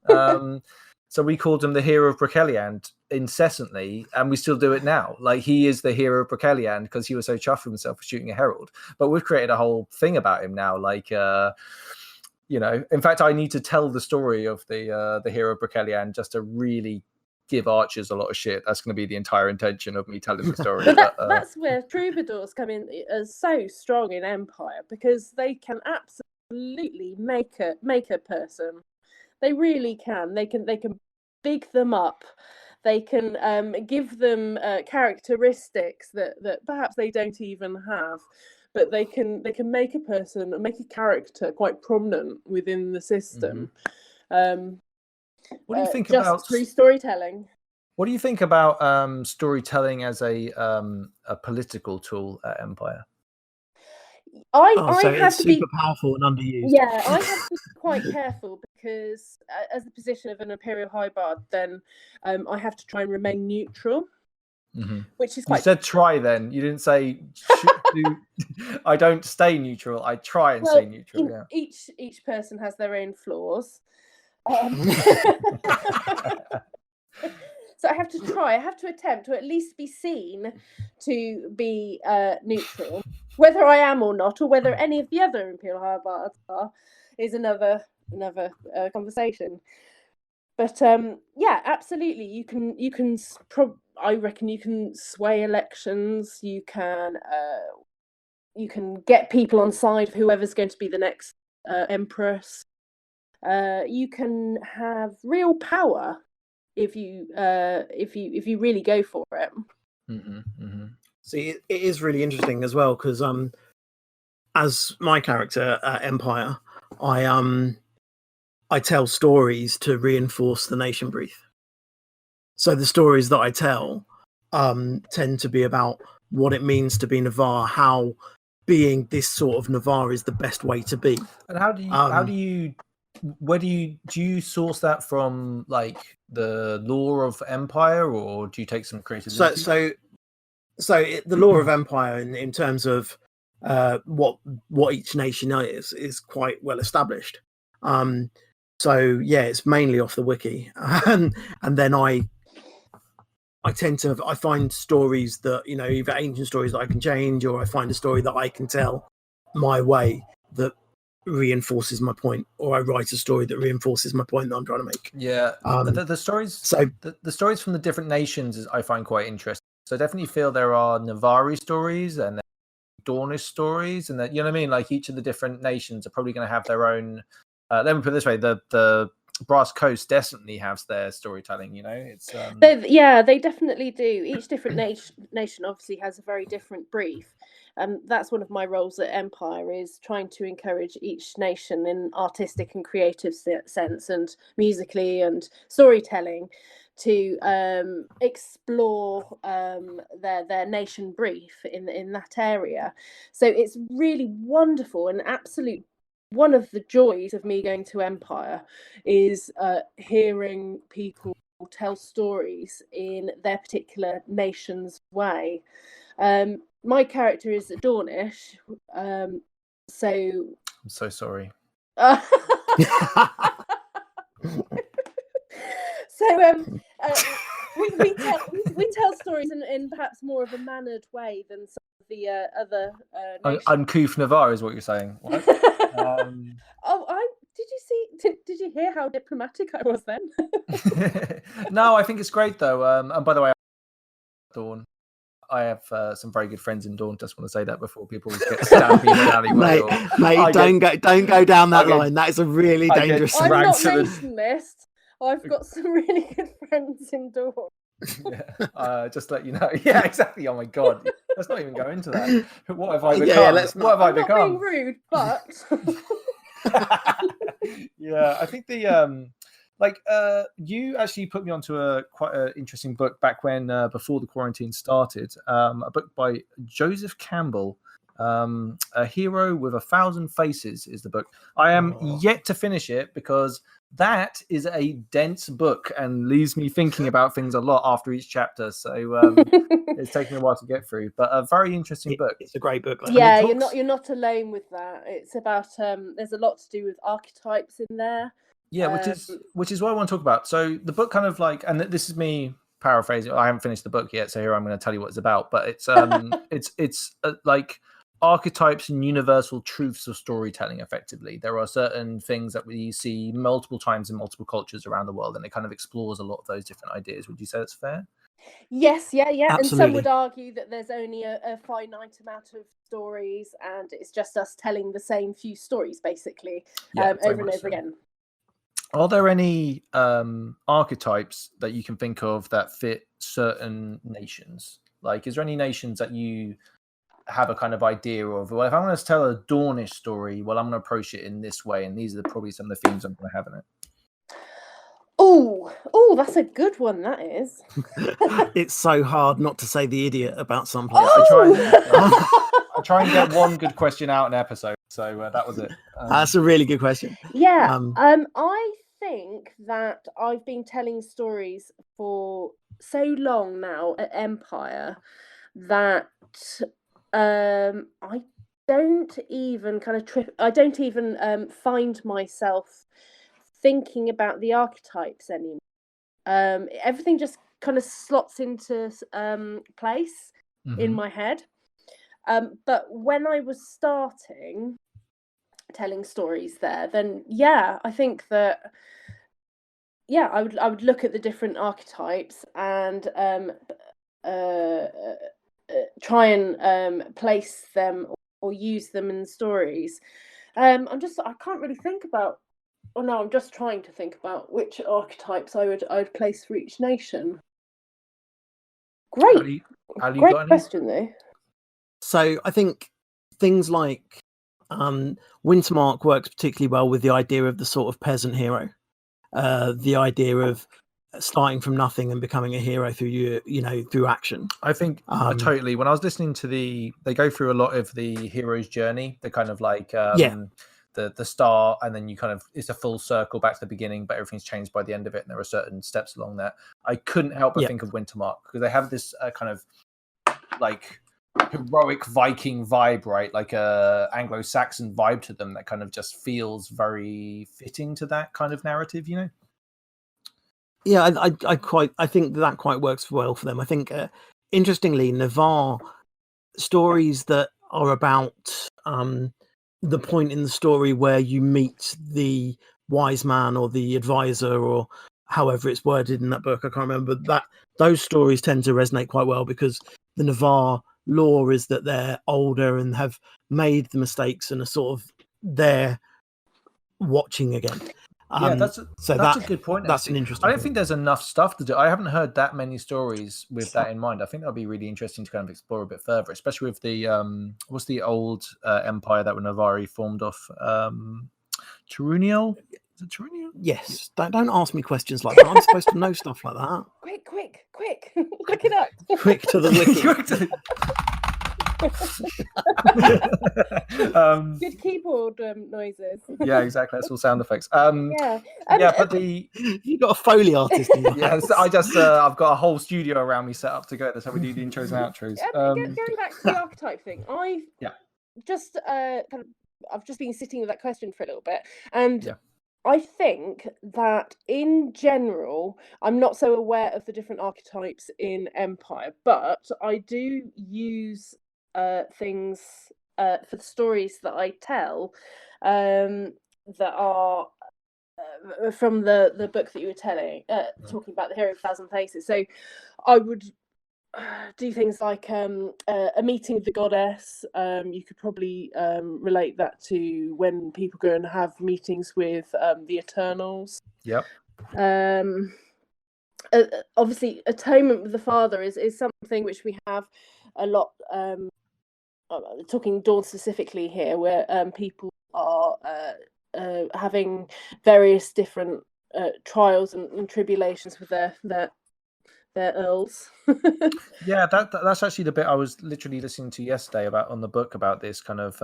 [SPEAKER 2] So we called him the hero of Brokeliand incessantly, and we still do it now. Like he is the hero of Brokeliand because he was so chuffed with himself for shooting a herald. But we've created a whole thing about him now. Like, you know, in fact, I need to tell the story of the hero of Brokeliand just to really give archers a lot of shit. That's going to be the entire intention of me telling the story.
[SPEAKER 5] But that's where troubadours come in as so strong in Empire, because they can absolutely make a person. They really can. They can big them up. They can give them characteristics that perhaps they don't even have, but they can make a person, make a character quite prominent within the system.
[SPEAKER 2] What do you think
[SPEAKER 5] just
[SPEAKER 2] about
[SPEAKER 5] through storytelling?
[SPEAKER 2] What do you think about storytelling as a political tool at Empire?
[SPEAKER 5] I
[SPEAKER 3] so
[SPEAKER 5] have
[SPEAKER 3] it's
[SPEAKER 5] to
[SPEAKER 3] super
[SPEAKER 5] be
[SPEAKER 3] powerful and underused.
[SPEAKER 5] Yeah, I have to be quite careful because, as the position of an Imperial High Bard, then I have to try and remain neutral, which is quite.
[SPEAKER 2] You said try. Then you didn't say. I don't stay neutral. I try and stay neutral. Yeah.
[SPEAKER 5] Each person has their own flaws. So I have to try. I have to attempt to at least be seen to be neutral. Whether I am or not, or whether any of the other Imperial High Bards are, is another conversation. But yeah, absolutely, you can. I reckon you can sway elections. You can get people on side of whoever's going to be the next empress. You can have real power if you really go for it.
[SPEAKER 3] See, it is really interesting as well because as my character Empire, I tell stories to reinforce the nation brief. So the stories that I tell tend to be about what it means to be Navarre, how being this sort of Navarre is the best way to be.
[SPEAKER 2] And do you source that from like the lore of Empire, or do you take some creative liberties?
[SPEAKER 3] The lore of Empire in terms of what each nation is quite well established. So yeah, it's mainly off the wiki, and then I find stories that, you know, either ancient stories that I can change, or I find a story that I can tell my way that reinforces my point, or I write a story that reinforces my point that I'm trying to make.
[SPEAKER 2] Yeah, the stories.
[SPEAKER 3] So
[SPEAKER 2] the stories from the different nations I find quite interesting. So I definitely feel there are Navarre stories and Dornish stories, and that, you know what I mean. Like each of the different nations are probably going to have their own. Let me put it this way: the Brass Coast definitely has their storytelling. You know, it's
[SPEAKER 5] they definitely do. Each different nation obviously has a very different brief. That's one of my roles at Empire, is trying to encourage each nation in artistic and creative sense, and musically and storytelling, to explore their nation brief in that area. So it's really wonderful, and absolute one of the joys of me going to Empire is hearing people tell stories in their particular nation's way. My character is Dornish, so
[SPEAKER 2] I'm so sorry.
[SPEAKER 5] We tell stories in perhaps more of a mannered way than some of the other nations.
[SPEAKER 2] Uncouth Navarre is what you're saying. What?
[SPEAKER 5] Did you hear how diplomatic I was then?
[SPEAKER 2] No, I think it's great though. And by the way, Dawn, I have some very good friends in Dawn. Just want to say that before people get stabbed in an alleyway.
[SPEAKER 3] Mate, don't go down that line. That is a really dangerous.
[SPEAKER 5] I'm not nationalist. I've got some really good friends in Dawn.
[SPEAKER 2] Yeah, just let you know. Yeah, exactly. Oh my god, let's not even go into that. What have I become?
[SPEAKER 3] Yeah, let's not.
[SPEAKER 2] What have I
[SPEAKER 5] I'm
[SPEAKER 2] become?
[SPEAKER 5] not being rude, but
[SPEAKER 2] yeah, I think you actually put me onto quite an interesting book back when before the quarantine started. A book by Joseph Campbell. A Hero with 1,000 Faces is the book. I am yet to finish it because that is a dense book and leaves me thinking about things a lot after each chapter. So it's taken me a while to get through, but a very interesting book.
[SPEAKER 3] It's a great book.
[SPEAKER 5] Yeah, you're not alone with that. It's about there's a lot to do with archetypes in there.
[SPEAKER 2] Yeah, which is what I want to talk about. So the book kind of like, and this is me paraphrasing. I haven't finished the book yet, so here I'm going to tell you what it's about. But it's it's like archetypes and universal truths of storytelling. Effectively, there are certain things that we see multiple times in multiple cultures around the world, and it kind of explores a lot of those different ideas. Would you say that's fair?
[SPEAKER 5] Yes, yeah.
[SPEAKER 3] Absolutely.
[SPEAKER 5] And some would argue that there's only a finite amount of stories, and it's just us telling the same few stories, basically, over and over again.
[SPEAKER 2] Are there any archetypes that you can think of that fit certain nations? Like, is there any nations that you have a kind of idea of? Well, if I'm going to tell a Dornish story, well, I'm going to approach it in this way, and these are probably some of the themes I'm going to have in it.
[SPEAKER 5] Oh, that's a good one. That is.
[SPEAKER 3] It's so hard not to say the idiot about some places.
[SPEAKER 2] I try and get one good question out an episode, so that was it.
[SPEAKER 3] That's a really good question.
[SPEAKER 5] Yeah, I think that I've been telling stories for so long now at Empire that I don't even find myself thinking about the archetypes anymore. Everything just kind of slots into place in my head. But when I was starting telling stories there, then I think that I would look at the different archetypes and
[SPEAKER 4] try and place them or use them in stories. I can't really think about. Oh no, I'm just trying to think about which archetypes I'd place for each nation. Great,
[SPEAKER 2] Ali,
[SPEAKER 4] great
[SPEAKER 2] got any?
[SPEAKER 4] question though.
[SPEAKER 3] So I think things like Wintermark works particularly well with the idea of the sort of peasant hero, the idea of starting from nothing and becoming a hero through action.
[SPEAKER 2] I think totally. When I was listening to they go through a lot of the hero's journey. They're kind of like the start, and then it's a full circle back to the beginning, but everything's changed by the end of it, and there are certain steps along that. I couldn't help but think of Wintermark because they have this kind of like heroic Viking vibe, right? Like a Anglo-Saxon vibe to them that kind of just feels very fitting to that kind of narrative,
[SPEAKER 3] Yeah, I think that quite works well for them. I think, interestingly, Navarre stories that are about the point in the story where you meet the wise man or the advisor or however it's worded in that book, I can't remember, that those stories tend to resonate quite well because the Navarre law is that they're older and have made the mistakes and are sort of there watching again.
[SPEAKER 2] That's a good point.
[SPEAKER 3] That's an interesting.
[SPEAKER 2] I don't think there's enough stuff to do. I haven't heard that many stories with that in mind. I think that'll be really interesting to kind of explore a bit further, especially with the what's the old empire that Navarre formed off? Turuniel? Is it Turuniel?
[SPEAKER 3] Yes. Don't ask me questions like that. I'm supposed to know stuff like that.
[SPEAKER 4] Quick! Look it up.
[SPEAKER 3] Quick to the wiki.
[SPEAKER 4] Good keyboard noises.
[SPEAKER 2] Yeah, exactly. That's all sound effects.
[SPEAKER 4] But
[SPEAKER 3] you got a Foley artist.
[SPEAKER 2] I've got a whole studio around me set up to go. That's how we do the intros and outros.
[SPEAKER 4] Going back to the archetype thing, I've just I've just been sitting with that question for a little bit, and I think that in general, I'm not so aware of the different archetypes in Empire, but I do use things for the stories that I tell that are from the book that you were telling, talking about the Hero of a Thousand Faces. So I would do things like a meeting with the goddess. You could probably relate that to when people go and have meetings with the Eternals.
[SPEAKER 2] Yep.
[SPEAKER 4] Obviously, atonement with the Father is something which we have a lot. Talking Dawn specifically here, where people are having various different trials and tribulations with their earls.
[SPEAKER 2] That's actually the bit I was literally listening to yesterday on the book about this kind of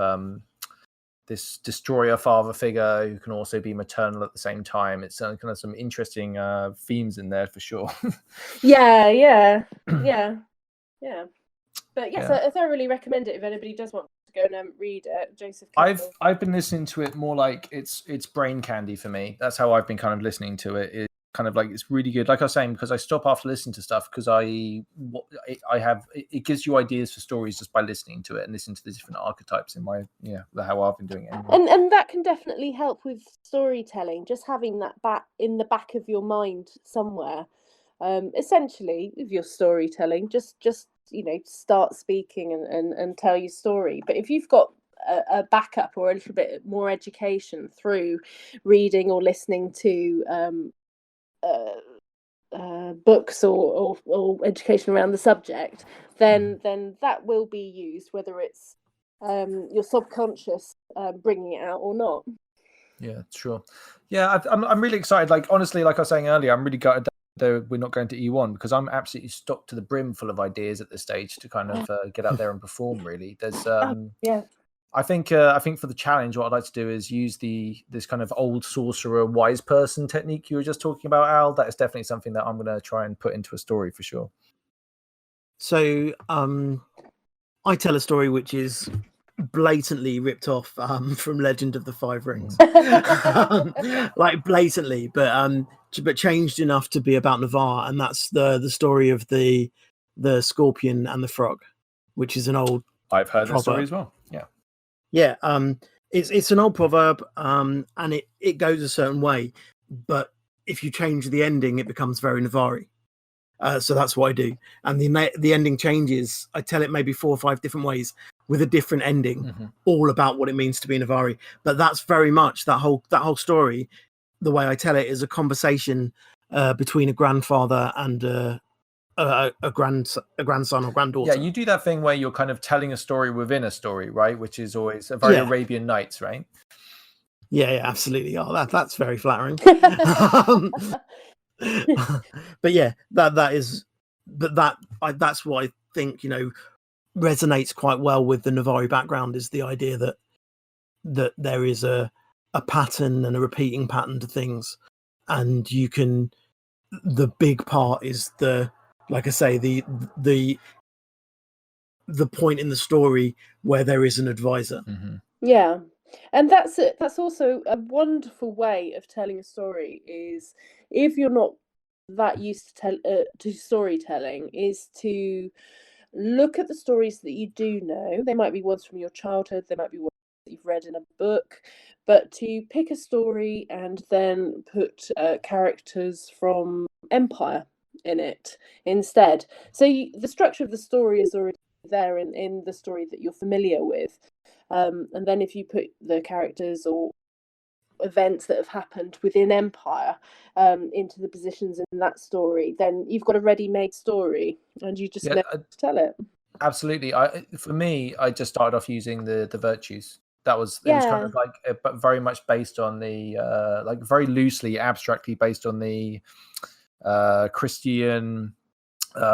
[SPEAKER 2] this destroyer father figure who can also be maternal at the same time. It's kind of some interesting themes in there for sure.
[SPEAKER 4] Yeah. But I thoroughly recommend it if anybody does want to go and read it. Joseph Campbell.
[SPEAKER 2] I've been listening to it more like it's brain candy for me. That's how I've been kind of listening to it. It's kind of like it's really good. Like I was saying, because I stop after listening to stuff because it gives you ideas for stories just by listening to it and listening to the different archetypes in how I've been doing it. Anyway.
[SPEAKER 4] And that can definitely help with storytelling. Just having that in the back of your mind somewhere. Essentially, with your storytelling, just start speaking and tell your story. But if you've got a backup or a little bit more education through reading or listening to books or education around the subject, then that will be used, whether it's your subconscious bringing it out or not.
[SPEAKER 2] Yeah, sure. Yeah, I'm really excited. Like honestly, like I was saying earlier, I'm really gutted that we're not going to E1 because I'm absolutely stocked to the brim full of ideas at this stage to kind of get out there and perform. Really, there's I think for the challenge, what I'd like to do is use this kind of old sorcerer, wise person technique you were just talking about, Al. That is definitely something that I'm going to try and put into a story for sure.
[SPEAKER 3] So I tell a story which is blatantly ripped off from Legend of the Five Rings, like blatantly, but changed enough to be about Navarre, and that's the story of the scorpion and the frog, which is an old.
[SPEAKER 2] I've heard that story as well.
[SPEAKER 3] Yeah. It's an old proverb, and it goes a certain way, but if you change the ending, it becomes very Navarre. So that's what I do. And the ending changes. I tell it maybe 4 or 5 different ways with a different ending, all about what it means to be Navari. But that's very much that whole story. The way I tell it is a conversation between a grandfather and a grandson or granddaughter.
[SPEAKER 2] Yeah, you do that thing where you're kind of telling a story within a story, right? Which is always a very Arabian Nights, right?
[SPEAKER 3] Yeah, absolutely. Oh, that's very flattering. But yeah, that's what I think, resonates quite well with the Navari background, is the idea that there is a pattern and a repeating pattern to things, and the big part is like I say, the point in the story where there is an advisor.
[SPEAKER 5] Yeah. And that's also a wonderful way of telling a story, is if you're not that used to storytelling, is to look at the stories that you do know. They might be ones from your childhood, they might be ones that you've read in a book, but to pick a story and then put characters from Empire in it instead. So the structure of the story is already there in the story that you're familiar with. And then if you put the characters or events that have happened within Empire into the positions in that story, then you've got a ready-made story, and you just know how to tell it.
[SPEAKER 2] Absolutely. For me, I just started off using the virtues. It was kind of like, but very much based on the like very loosely, abstractly based on the Christian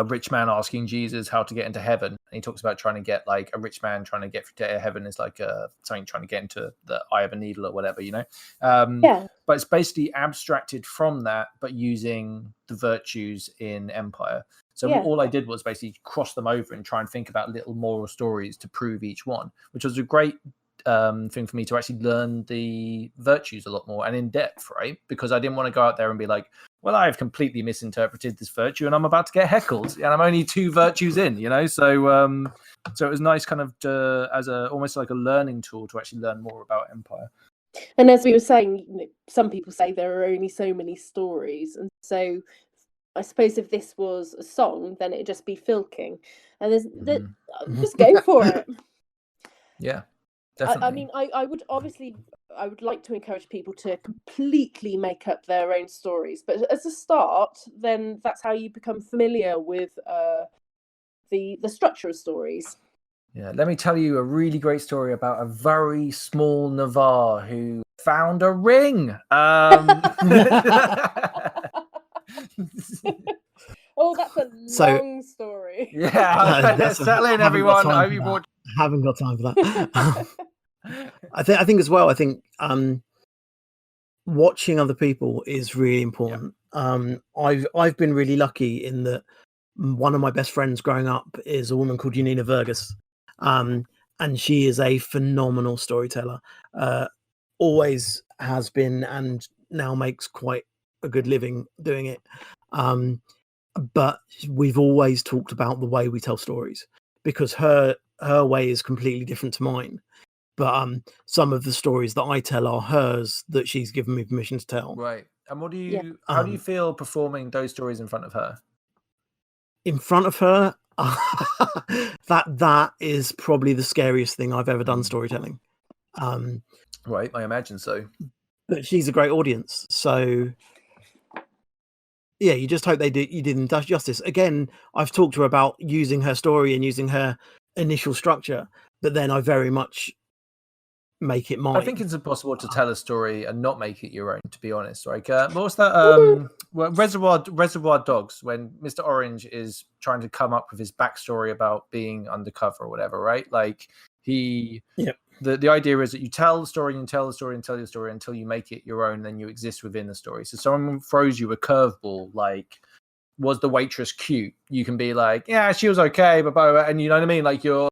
[SPEAKER 2] rich man asking Jesus how to get into heaven. And he talks about trying to get, like, a rich man trying to get to heaven is like something trying to get into the eye of a needle or whatever, But it's basically abstracted from that, but using the virtues in Empire. So all I did was basically cross them over and try and think about little moral stories to prove each one, which was a great thing for me to actually learn the virtues a lot more and in depth, right? Because I didn't want to go out there and be like, well, I've completely misinterpreted this virtue and I'm about to get heckled, and I'm only 2 virtues in, So it was nice, kind of as almost like a learning tool to actually learn more about Empire.
[SPEAKER 5] And as we were saying, some people say there are only so many stories, and so I suppose if this was a song, then it'd just be filking, and just go for it.
[SPEAKER 2] Yeah. Definitely.
[SPEAKER 5] I mean, I would like to encourage people to completely make up their own stories, but as a start, then that's how you become familiar with the structure of stories.
[SPEAKER 2] Yeah, let me tell you a really great story about a very small Navar who found a ring.
[SPEAKER 5] Oh, that's a long story.
[SPEAKER 2] Yeah, settle in, everyone.
[SPEAKER 3] I haven't got time for that. I think as well. I think watching other people is really important. I've been really lucky in that one of my best friends growing up is a woman called Janina Vergas, and she is a phenomenal storyteller. Always has been, and now makes quite a good living doing it. But we've always talked about the way we tell stories, because her way is completely different to mine. But some of the stories that I tell are hers, that she's given me permission to tell.
[SPEAKER 2] Right. And what do you? How do you feel performing those stories in front of her?
[SPEAKER 3] In front of her, that is probably the scariest thing I've ever done storytelling.
[SPEAKER 2] Right, I imagine so.
[SPEAKER 3] But she's a great audience, so yeah, you just hope you did them justice. Again, I've talked to her about using her story and using her initial structure, but then I very much make it mine.
[SPEAKER 2] I think it's impossible to tell a story and not make it your own, to be honest. Like, what was that? Reservoir Dogs, when Mr. Orange is trying to come up with his backstory about being undercover or whatever, right? Like, the idea is that you tell the story and tell the story and tell your story until you make it your own, then you exist within the story. So someone throws you a curveball, like, was the waitress cute? You can be like, yeah, she was okay, but and you know what I mean? Like, you're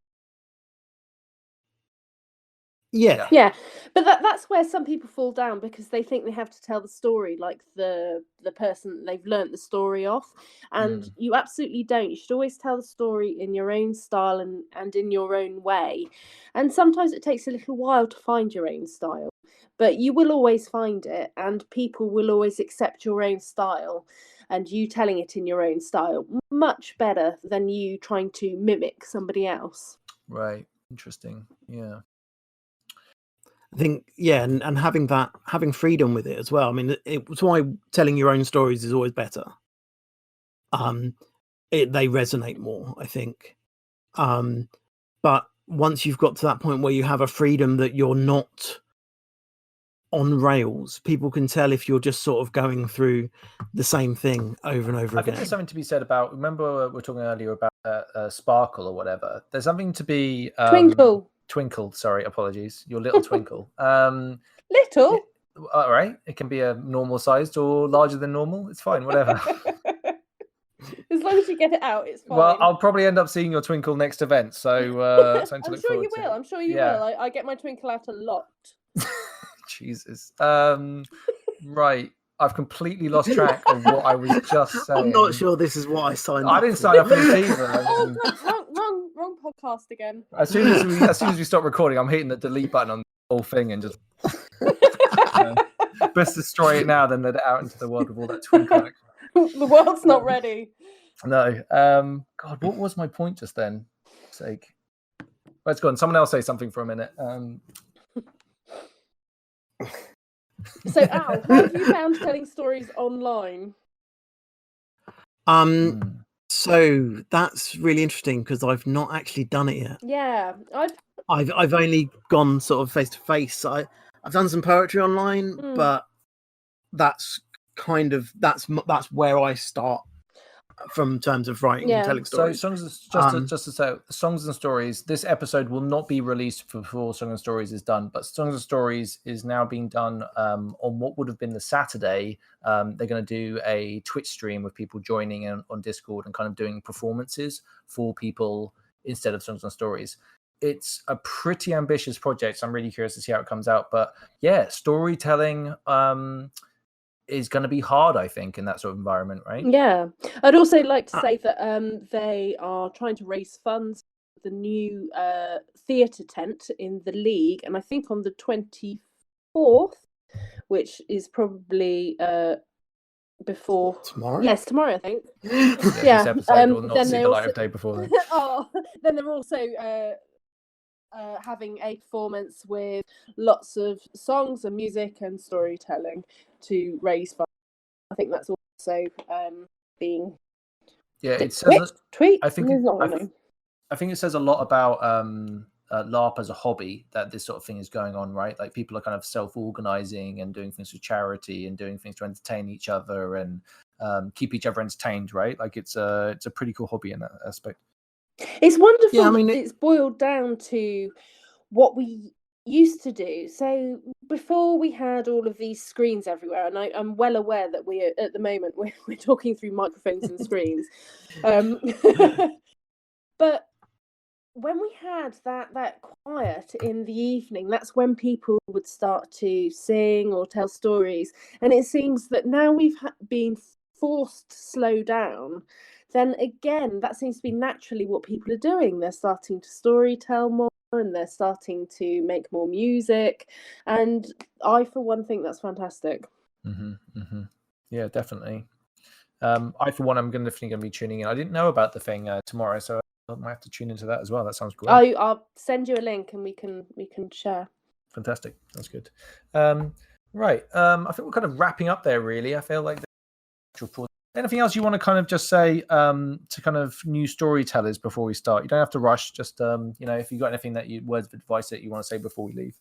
[SPEAKER 5] Yeah, but that's where some people fall down, because they think they have to tell the story like the person they've learnt the story off, and you absolutely don't. You should always tell the story in your own style and in your own way. And sometimes it takes a little while to find your own style, but you will always find it, and people will always accept your own style.
[SPEAKER 4] and you telling it in your own style, much better than you trying to mimic somebody else.
[SPEAKER 2] Right. Interesting. Yeah.
[SPEAKER 3] I think, yeah, and having freedom with it as well. I mean, it's why telling your own stories is always better. They resonate more, I think. But once you've got to that point where you have a freedom that you're not on rails, people can tell if you're just sort of going through the same thing over and over
[SPEAKER 2] I
[SPEAKER 3] again.
[SPEAKER 2] think there's something to be said about, remember we were talking earlier about sparkle or whatever. There's something to be twinkle, sorry, apologies. Your little twinkle.
[SPEAKER 4] Little?
[SPEAKER 2] All right. It can be a normal sized or larger than normal. It's fine, whatever.
[SPEAKER 4] As long as you get it out, it's fine.
[SPEAKER 2] Well, I'll probably end up seeing your twinkle next event, so something to look forward to.
[SPEAKER 4] I'm sure you will. I get my twinkle out a lot.
[SPEAKER 2] Jesus. Right. I've completely lost track of what I was just saying.
[SPEAKER 3] I'm not sure this is what I signed up
[SPEAKER 2] I didn't
[SPEAKER 3] for.
[SPEAKER 2] sign up for this either.
[SPEAKER 4] Oh, God, wrong podcast again.
[SPEAKER 2] As soon as we stop recording, I'm hitting the delete button on the whole thing and just best destroy it now than let it out into the world with all that twinkle.
[SPEAKER 4] The world's not ready.
[SPEAKER 2] No. God, what was my point just then? Sake. Let's go on. Someone else say something for a minute.
[SPEAKER 4] So, Al, how have you found telling stories online?
[SPEAKER 3] So that's really interesting because I've not actually done it yet.
[SPEAKER 4] Yeah,
[SPEAKER 3] I've only gone sort of face to face. I've done some poetry online, but that's kind of that's where I start from terms of writing and telling stories.
[SPEAKER 2] So just to say, songs and stories. This episode will not be released before Songs and Stories is done, but Songs and Stories is now being done on what would have been the Saturday. They're going to do a Twitch stream with people joining in on Discord and kind of doing performances for people instead of Songs and Stories. It's a pretty ambitious project, so I'm really curious to see how it comes out. But yeah, storytelling is going to be hard, I think, in that sort of environment, right?
[SPEAKER 4] Yeah. I'd also like to say that they are trying to raise funds for the new theatre tent in the league, and I think on the 24th, which is probably before
[SPEAKER 3] tomorrow.
[SPEAKER 4] Yes, tomorrow, I think.
[SPEAKER 2] This episode will not see the light of day before then.
[SPEAKER 4] Then they're also having a performance with lots of songs and music and storytelling to raise funds. I think that's also being
[SPEAKER 2] it says
[SPEAKER 4] tweet.
[SPEAKER 2] I think it says a lot about LARP as a hobby, that this sort of thing is going on, right? Like people are kind of self-organizing and doing things for charity and doing things to entertain each other and keep each other entertained, right? Like it's a pretty cool hobby in that aspect.
[SPEAKER 4] It's wonderful.
[SPEAKER 3] Yeah, I mean,
[SPEAKER 4] it's boiled down to what we used to do. So before we had all of these screens everywhere, and I'm well aware that we are, at the moment we're talking through microphones and screens. But when we had that quiet in the evening, that's when people would start to sing or tell stories. And it seems that now we've been forced to slow down, then again, that seems to be naturally what people are doing. They're starting to storytell more and they're starting to make more music. And I, for one, think that's fantastic.
[SPEAKER 2] Yeah, definitely. I, for one, I'm definitely going to be tuning in. I didn't know about the thing tomorrow, so I might have to tune into that as well. That sounds great.
[SPEAKER 4] I'll send you a link and we can share.
[SPEAKER 2] Fantastic. That's good. Right. I think we're kind of wrapping up there, really. I feel like anything else you want to kind of just say to kind of new storytellers before we start? You don't have to rush. Just if you got anything words of advice that you want to say before we leave.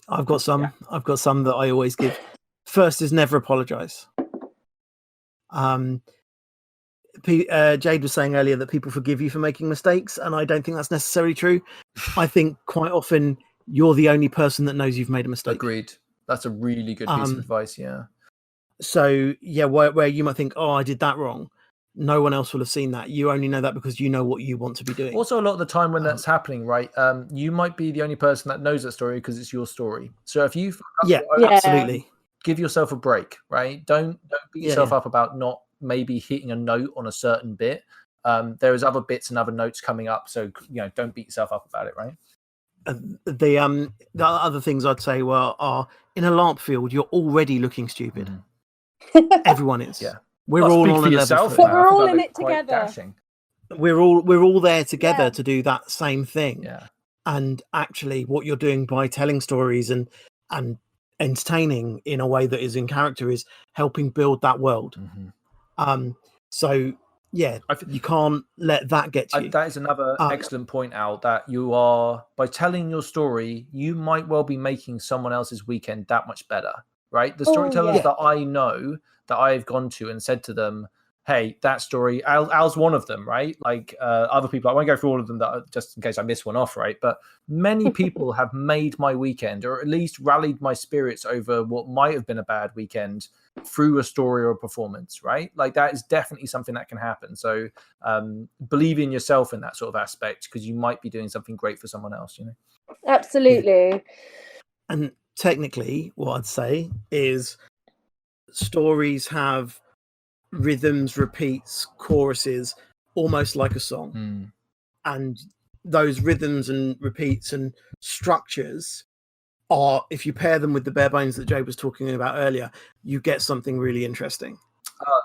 [SPEAKER 3] I've got some. Yeah. I've got some that I always give. First is never apologize. Jade was saying earlier that people forgive you for making mistakes, and I don't think that's necessarily true. I think quite often you're the only person that knows you've made a mistake.
[SPEAKER 2] Agreed. That's a really good piece of advice. Yeah.
[SPEAKER 3] So yeah, where you might think, oh, I did that wrong. No one else will have seen that. You only know that because you know what you want to be doing.
[SPEAKER 2] Also, a lot of the time when that's happening, right, you might be the only person that knows that story because it's your story. So if you
[SPEAKER 3] absolutely
[SPEAKER 2] give yourself a break, right? Don't beat yourself up about not maybe hitting a note on a certain bit. There is other bits and other notes coming up, so don't beat yourself up about it, right?
[SPEAKER 3] The other things I'd say are in a LARP field, you're already looking stupid. Everyone is.
[SPEAKER 2] Yeah.
[SPEAKER 3] We're
[SPEAKER 2] Well,
[SPEAKER 3] all
[SPEAKER 2] speak
[SPEAKER 3] on
[SPEAKER 2] for
[SPEAKER 3] a level
[SPEAKER 2] yourself,
[SPEAKER 3] footing.
[SPEAKER 4] But we're
[SPEAKER 2] I
[SPEAKER 4] all
[SPEAKER 2] thought
[SPEAKER 4] in
[SPEAKER 2] that
[SPEAKER 4] it
[SPEAKER 2] was quite
[SPEAKER 4] together.
[SPEAKER 2] dashing.
[SPEAKER 3] We're all there together
[SPEAKER 4] Yeah.
[SPEAKER 3] to do that same thing.
[SPEAKER 2] Yeah.
[SPEAKER 3] And actually, what you're doing by telling stories and entertaining in a way that is in character is helping build that world. So yeah, you can't let that get to you.
[SPEAKER 2] That is another excellent point, Al, that you are, by telling your story, you might well be making someone else's weekend that much better, right? The storytellers that I know, that I've gone to and said to them, hey, that story, Al's one of them, right? Like other people, I won't go through all of them, that just in case I miss one off, right? But many people have made my weekend, or at least rallied my spirits over what might have been a bad weekend through a story or a performance, right? Like that is definitely something that can happen. So believe in yourself in that sort of aspect, because you might be doing something great for someone else, you know?
[SPEAKER 4] Absolutely.
[SPEAKER 3] Yeah. And technically, what I'd say is stories have rhythms, repeats, choruses, almost like a song. And those rhythms and repeats and structures are, if you pair them with the bare bones that Jade was talking about earlier, you get something really interesting.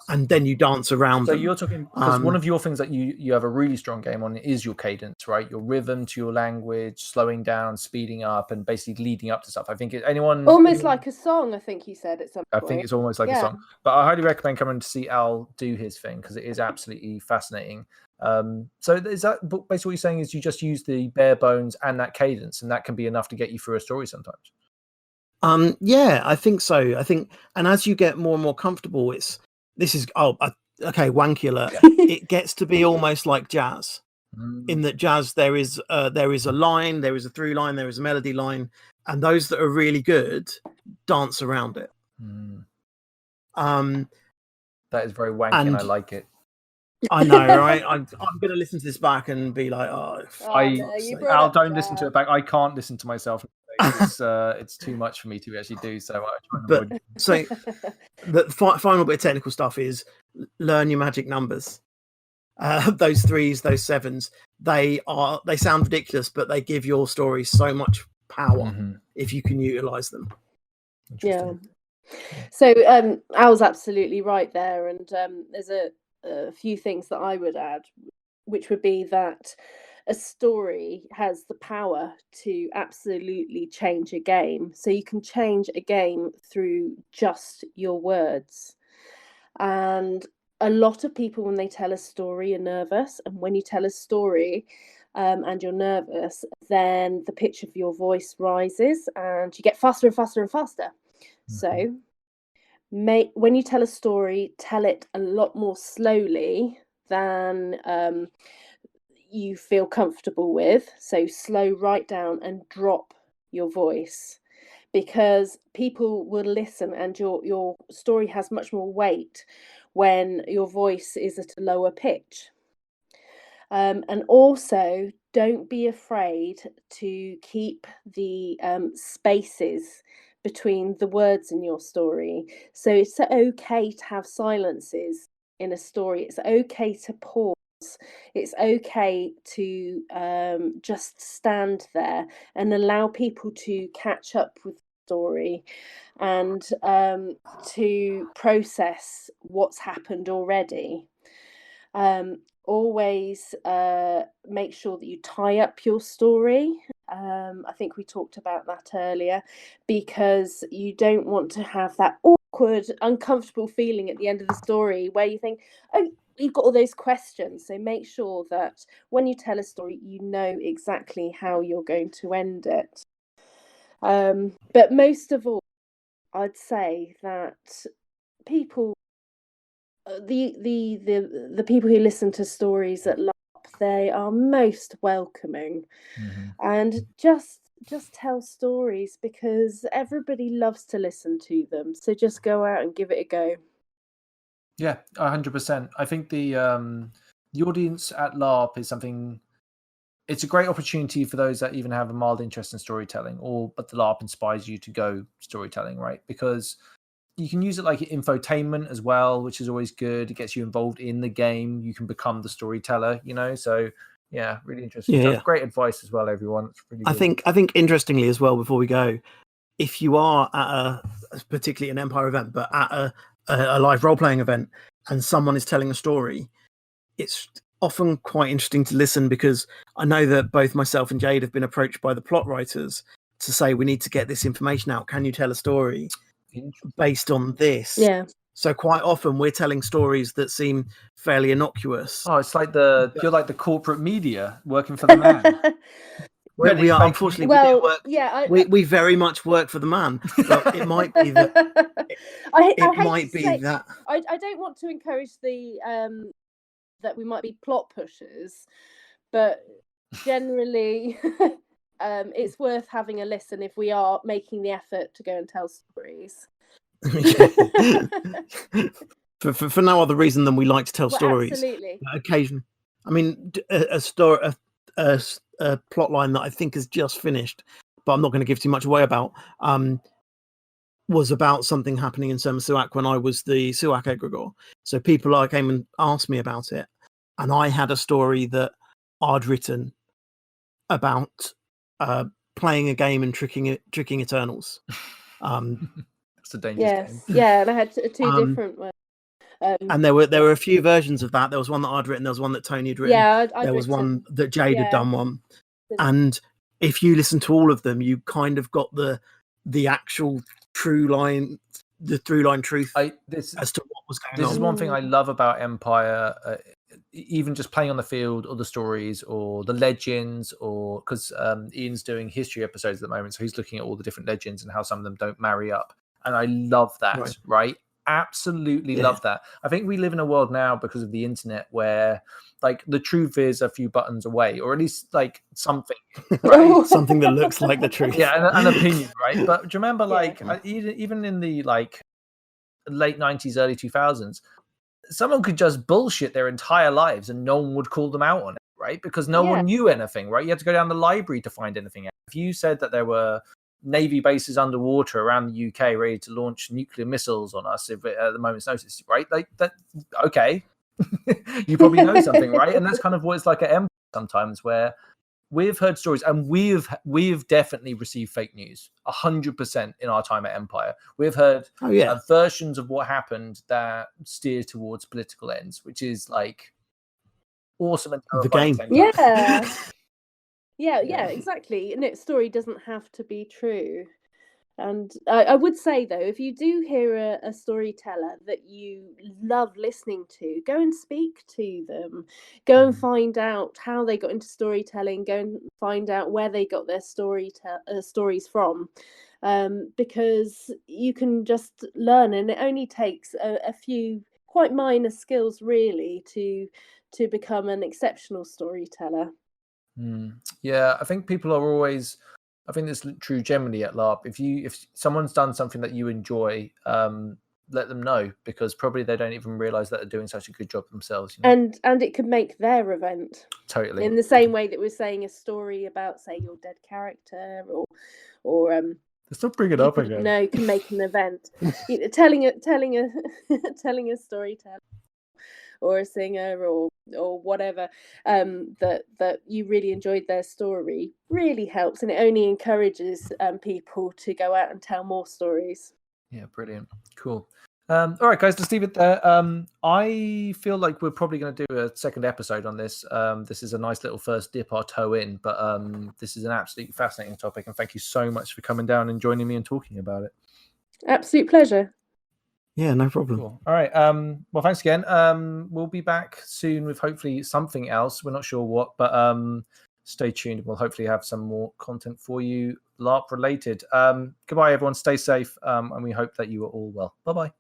[SPEAKER 3] And then you dance around
[SPEAKER 2] so
[SPEAKER 3] them.
[SPEAKER 2] You're talking, because one of your things that you have a really strong game on is your cadence, right? Your rhythm to your language, slowing down, speeding up, and basically leading up to stuff. I think
[SPEAKER 4] almost like a song, I think you said at some point.
[SPEAKER 2] I think it's almost like a song. But I highly recommend coming to see Al do his thing, because it is absolutely fascinating. So is that basically what you're saying, is you just use the bare bones and that cadence, and that can be enough to get you through a story sometimes?
[SPEAKER 3] Yeah, I think so. I think, and as you get more and more comfortable, okay, wanky alert. It gets to be almost like jazz. In that jazz, there is a line, there is a through line, there is a melody line, and those that are really good dance around it.
[SPEAKER 2] That is very wanky, and I like it.
[SPEAKER 3] I know, right? I'm going to listen to this back and be like,
[SPEAKER 2] Al, don't listen to it back. I can't listen to myself. It's too much for me to actually do. So I try and avoid.
[SPEAKER 3] So the final bit of technical stuff is learn your magic numbers. Those 3s, those 7s, they sound ridiculous, but they give your story so much power if you can utilize them.
[SPEAKER 4] Yeah. So Al's absolutely right there, and there's a few things that I would add, which would be that a story has the power to absolutely change a game. So you can change a game through just your words. And a lot of people, when they tell a story, are nervous. And when you tell a story and you're nervous, then the pitch of your voice rises and you get faster and faster and faster. So when you tell a story, tell it a lot more slowly than you feel comfortable with. So slow right down and drop your voice, because people will listen, and your story has much more weight when your voice is at a lower pitch. And also, don't be afraid to keep the spaces between the words in your story. So it's okay to have silences in a story. It's okay to pause. It's okay to just stand there and allow people to catch up with the story and to process what's happened already. Always make sure that you tie up your story. I think we talked about that earlier, because you don't want to have that awkward, uncomfortable feeling at the end of the story where you think, oh, you've got all those questions. So make sure that when you tell a story, you know exactly how you're going to end it. But most of all, I'd say that people, the people who listen to stories at LARP, they are most welcoming, and just tell stories, because everybody loves to listen to them. So just go out and give it a go.
[SPEAKER 2] Yeah, 100%. I think the audience at LARP is something. It's a great opportunity for those that even have a mild interest in storytelling, but the LARP inspires you to go storytelling, right? Because you can use it like infotainment as well, which is always good. It gets you involved in the game. You can become the storyteller, you know? So yeah, really interesting stuff. Great advice as well, everyone. It's really good.
[SPEAKER 3] I think interestingly as well, before we go, if you are at particularly an Empire event, but at a a live role-playing event and someone is telling a story, it's often quite interesting to listen, because I know that both myself and Jade have been approached by the plot writers to say, we need to get this information out. Can you tell a story based on this?
[SPEAKER 4] Yeah.
[SPEAKER 3] So quite often we're telling stories that seem fairly innocuous.
[SPEAKER 2] Oh, it's like you're like the corporate media working for the man.
[SPEAKER 3] We are, unfortunately,
[SPEAKER 4] Well,
[SPEAKER 3] we very much work for the man. But it might be that
[SPEAKER 4] I don't want to encourage the that we might be plot pushers, but generally it's worth having a listen if we are making the effort to go and tell stories.
[SPEAKER 3] for no other reason than we like to tell stories.
[SPEAKER 4] Absolutely.
[SPEAKER 3] Occasion, I mean, a story, a plot line that I think has just finished, but I'm not going to give too much away about. Was about something happening in Suak when I was the Suak egregore. So people came and asked me about it, and I had a story that I'd written about playing a game and tricking Eternals.
[SPEAKER 2] It's a dangerous game.
[SPEAKER 4] Yeah, and I had two different ones.
[SPEAKER 3] And there were a few versions of that. There was one that I'd written. There was one that Tony had written.
[SPEAKER 4] Yeah,
[SPEAKER 3] there was one that Jade had done one. And if you listen to all of them, you kind of got the actual through line truth as to what was going on.
[SPEAKER 2] This is one thing I love about Empire. Even just playing on the field, or the stories, or the legends, or because Ian's doing history episodes at the moment, so he's looking at all the different legends and how some of them don't marry up. And I love that, right? Absolutely love that. I think we live in a world now, because of the internet, where like the truth is a few buttons away, or at least like something, right?
[SPEAKER 3] Something that looks like the truth.
[SPEAKER 2] Yeah, an opinion, right? But do you remember, like, even in the like late 90s, early 2000s, someone could just bullshit their entire lives and no one would call them out on it, right? Because no one knew anything, right? You had to go down the library to find anything out. If you said that there were Navy bases underwater around the UK ready to launch nuclear missiles on us at the moment's notice, right? Like that, okay. You probably know something, right? And that's kind of what it's like at Empire sometimes, where we've heard stories, and we've definitely received fake news 100% in our time at Empire. We've heard versions of what happened that steer towards political ends, which is like awesome and terrifying.
[SPEAKER 3] The game.
[SPEAKER 4] Yeah, exactly. No, story doesn't have to be true. And I would say, though, if you do hear a storyteller that you love listening to, go and speak to them. Go and find out how they got into storytelling. Go and find out where they got their stories from. Because you can just learn, and it only takes a few quite minor skills, really, to become an exceptional storyteller.
[SPEAKER 2] Yeah, I think people are always... I think it's true generally at LARP. If someone's done something that you enjoy, let them know, because probably they don't even realize that they're doing such a good job themselves. You know?
[SPEAKER 4] And it could make their event.
[SPEAKER 2] Totally.
[SPEAKER 4] In the same way that we're saying a story about, say, your dead character, or
[SPEAKER 2] let's not bring it up again.
[SPEAKER 4] No, can make an event. telling a storyteller, or a singer, or whatever, that you really enjoyed their story, really helps, and it only encourages people to go out and tell more stories.
[SPEAKER 2] Yeah, brilliant. Cool. All right, guys, let's leave it there. I feel like we're probably going to do a second episode on this. This is a nice little first dip our toe in, but this is an absolutely fascinating topic, and thank you so much for coming down and joining me and talking about it.
[SPEAKER 4] Absolute pleasure.
[SPEAKER 3] Yeah, no problem.
[SPEAKER 2] Cool. All right. Well, thanks again. We'll be back soon with hopefully something else. We're not sure what, but stay tuned. We'll hopefully have some more content for you, LARP related. Goodbye, everyone. Stay safe, and we hope that you are all well. Bye-bye.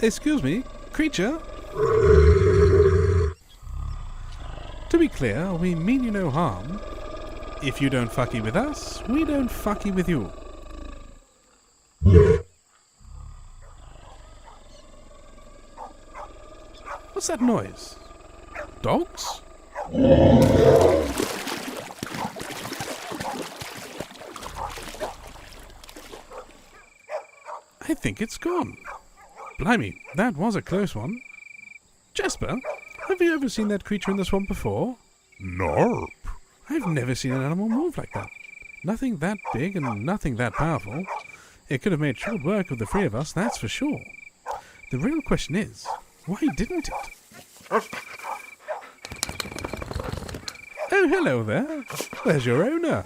[SPEAKER 1] Excuse me, creature? To be clear, we mean you no harm. If you don't fucky with us, we don't fucky with you. What's that noise? Dogs? I think it's gone. Blimey, that was a close one. Jasper, have you ever seen that creature in the swamp before? Nope. I've never seen an animal move like that. Nothing that big and nothing that powerful. It could have made short work of the three of us, that's for sure. The real question is, why didn't it? Oh, hello there. There's your owner.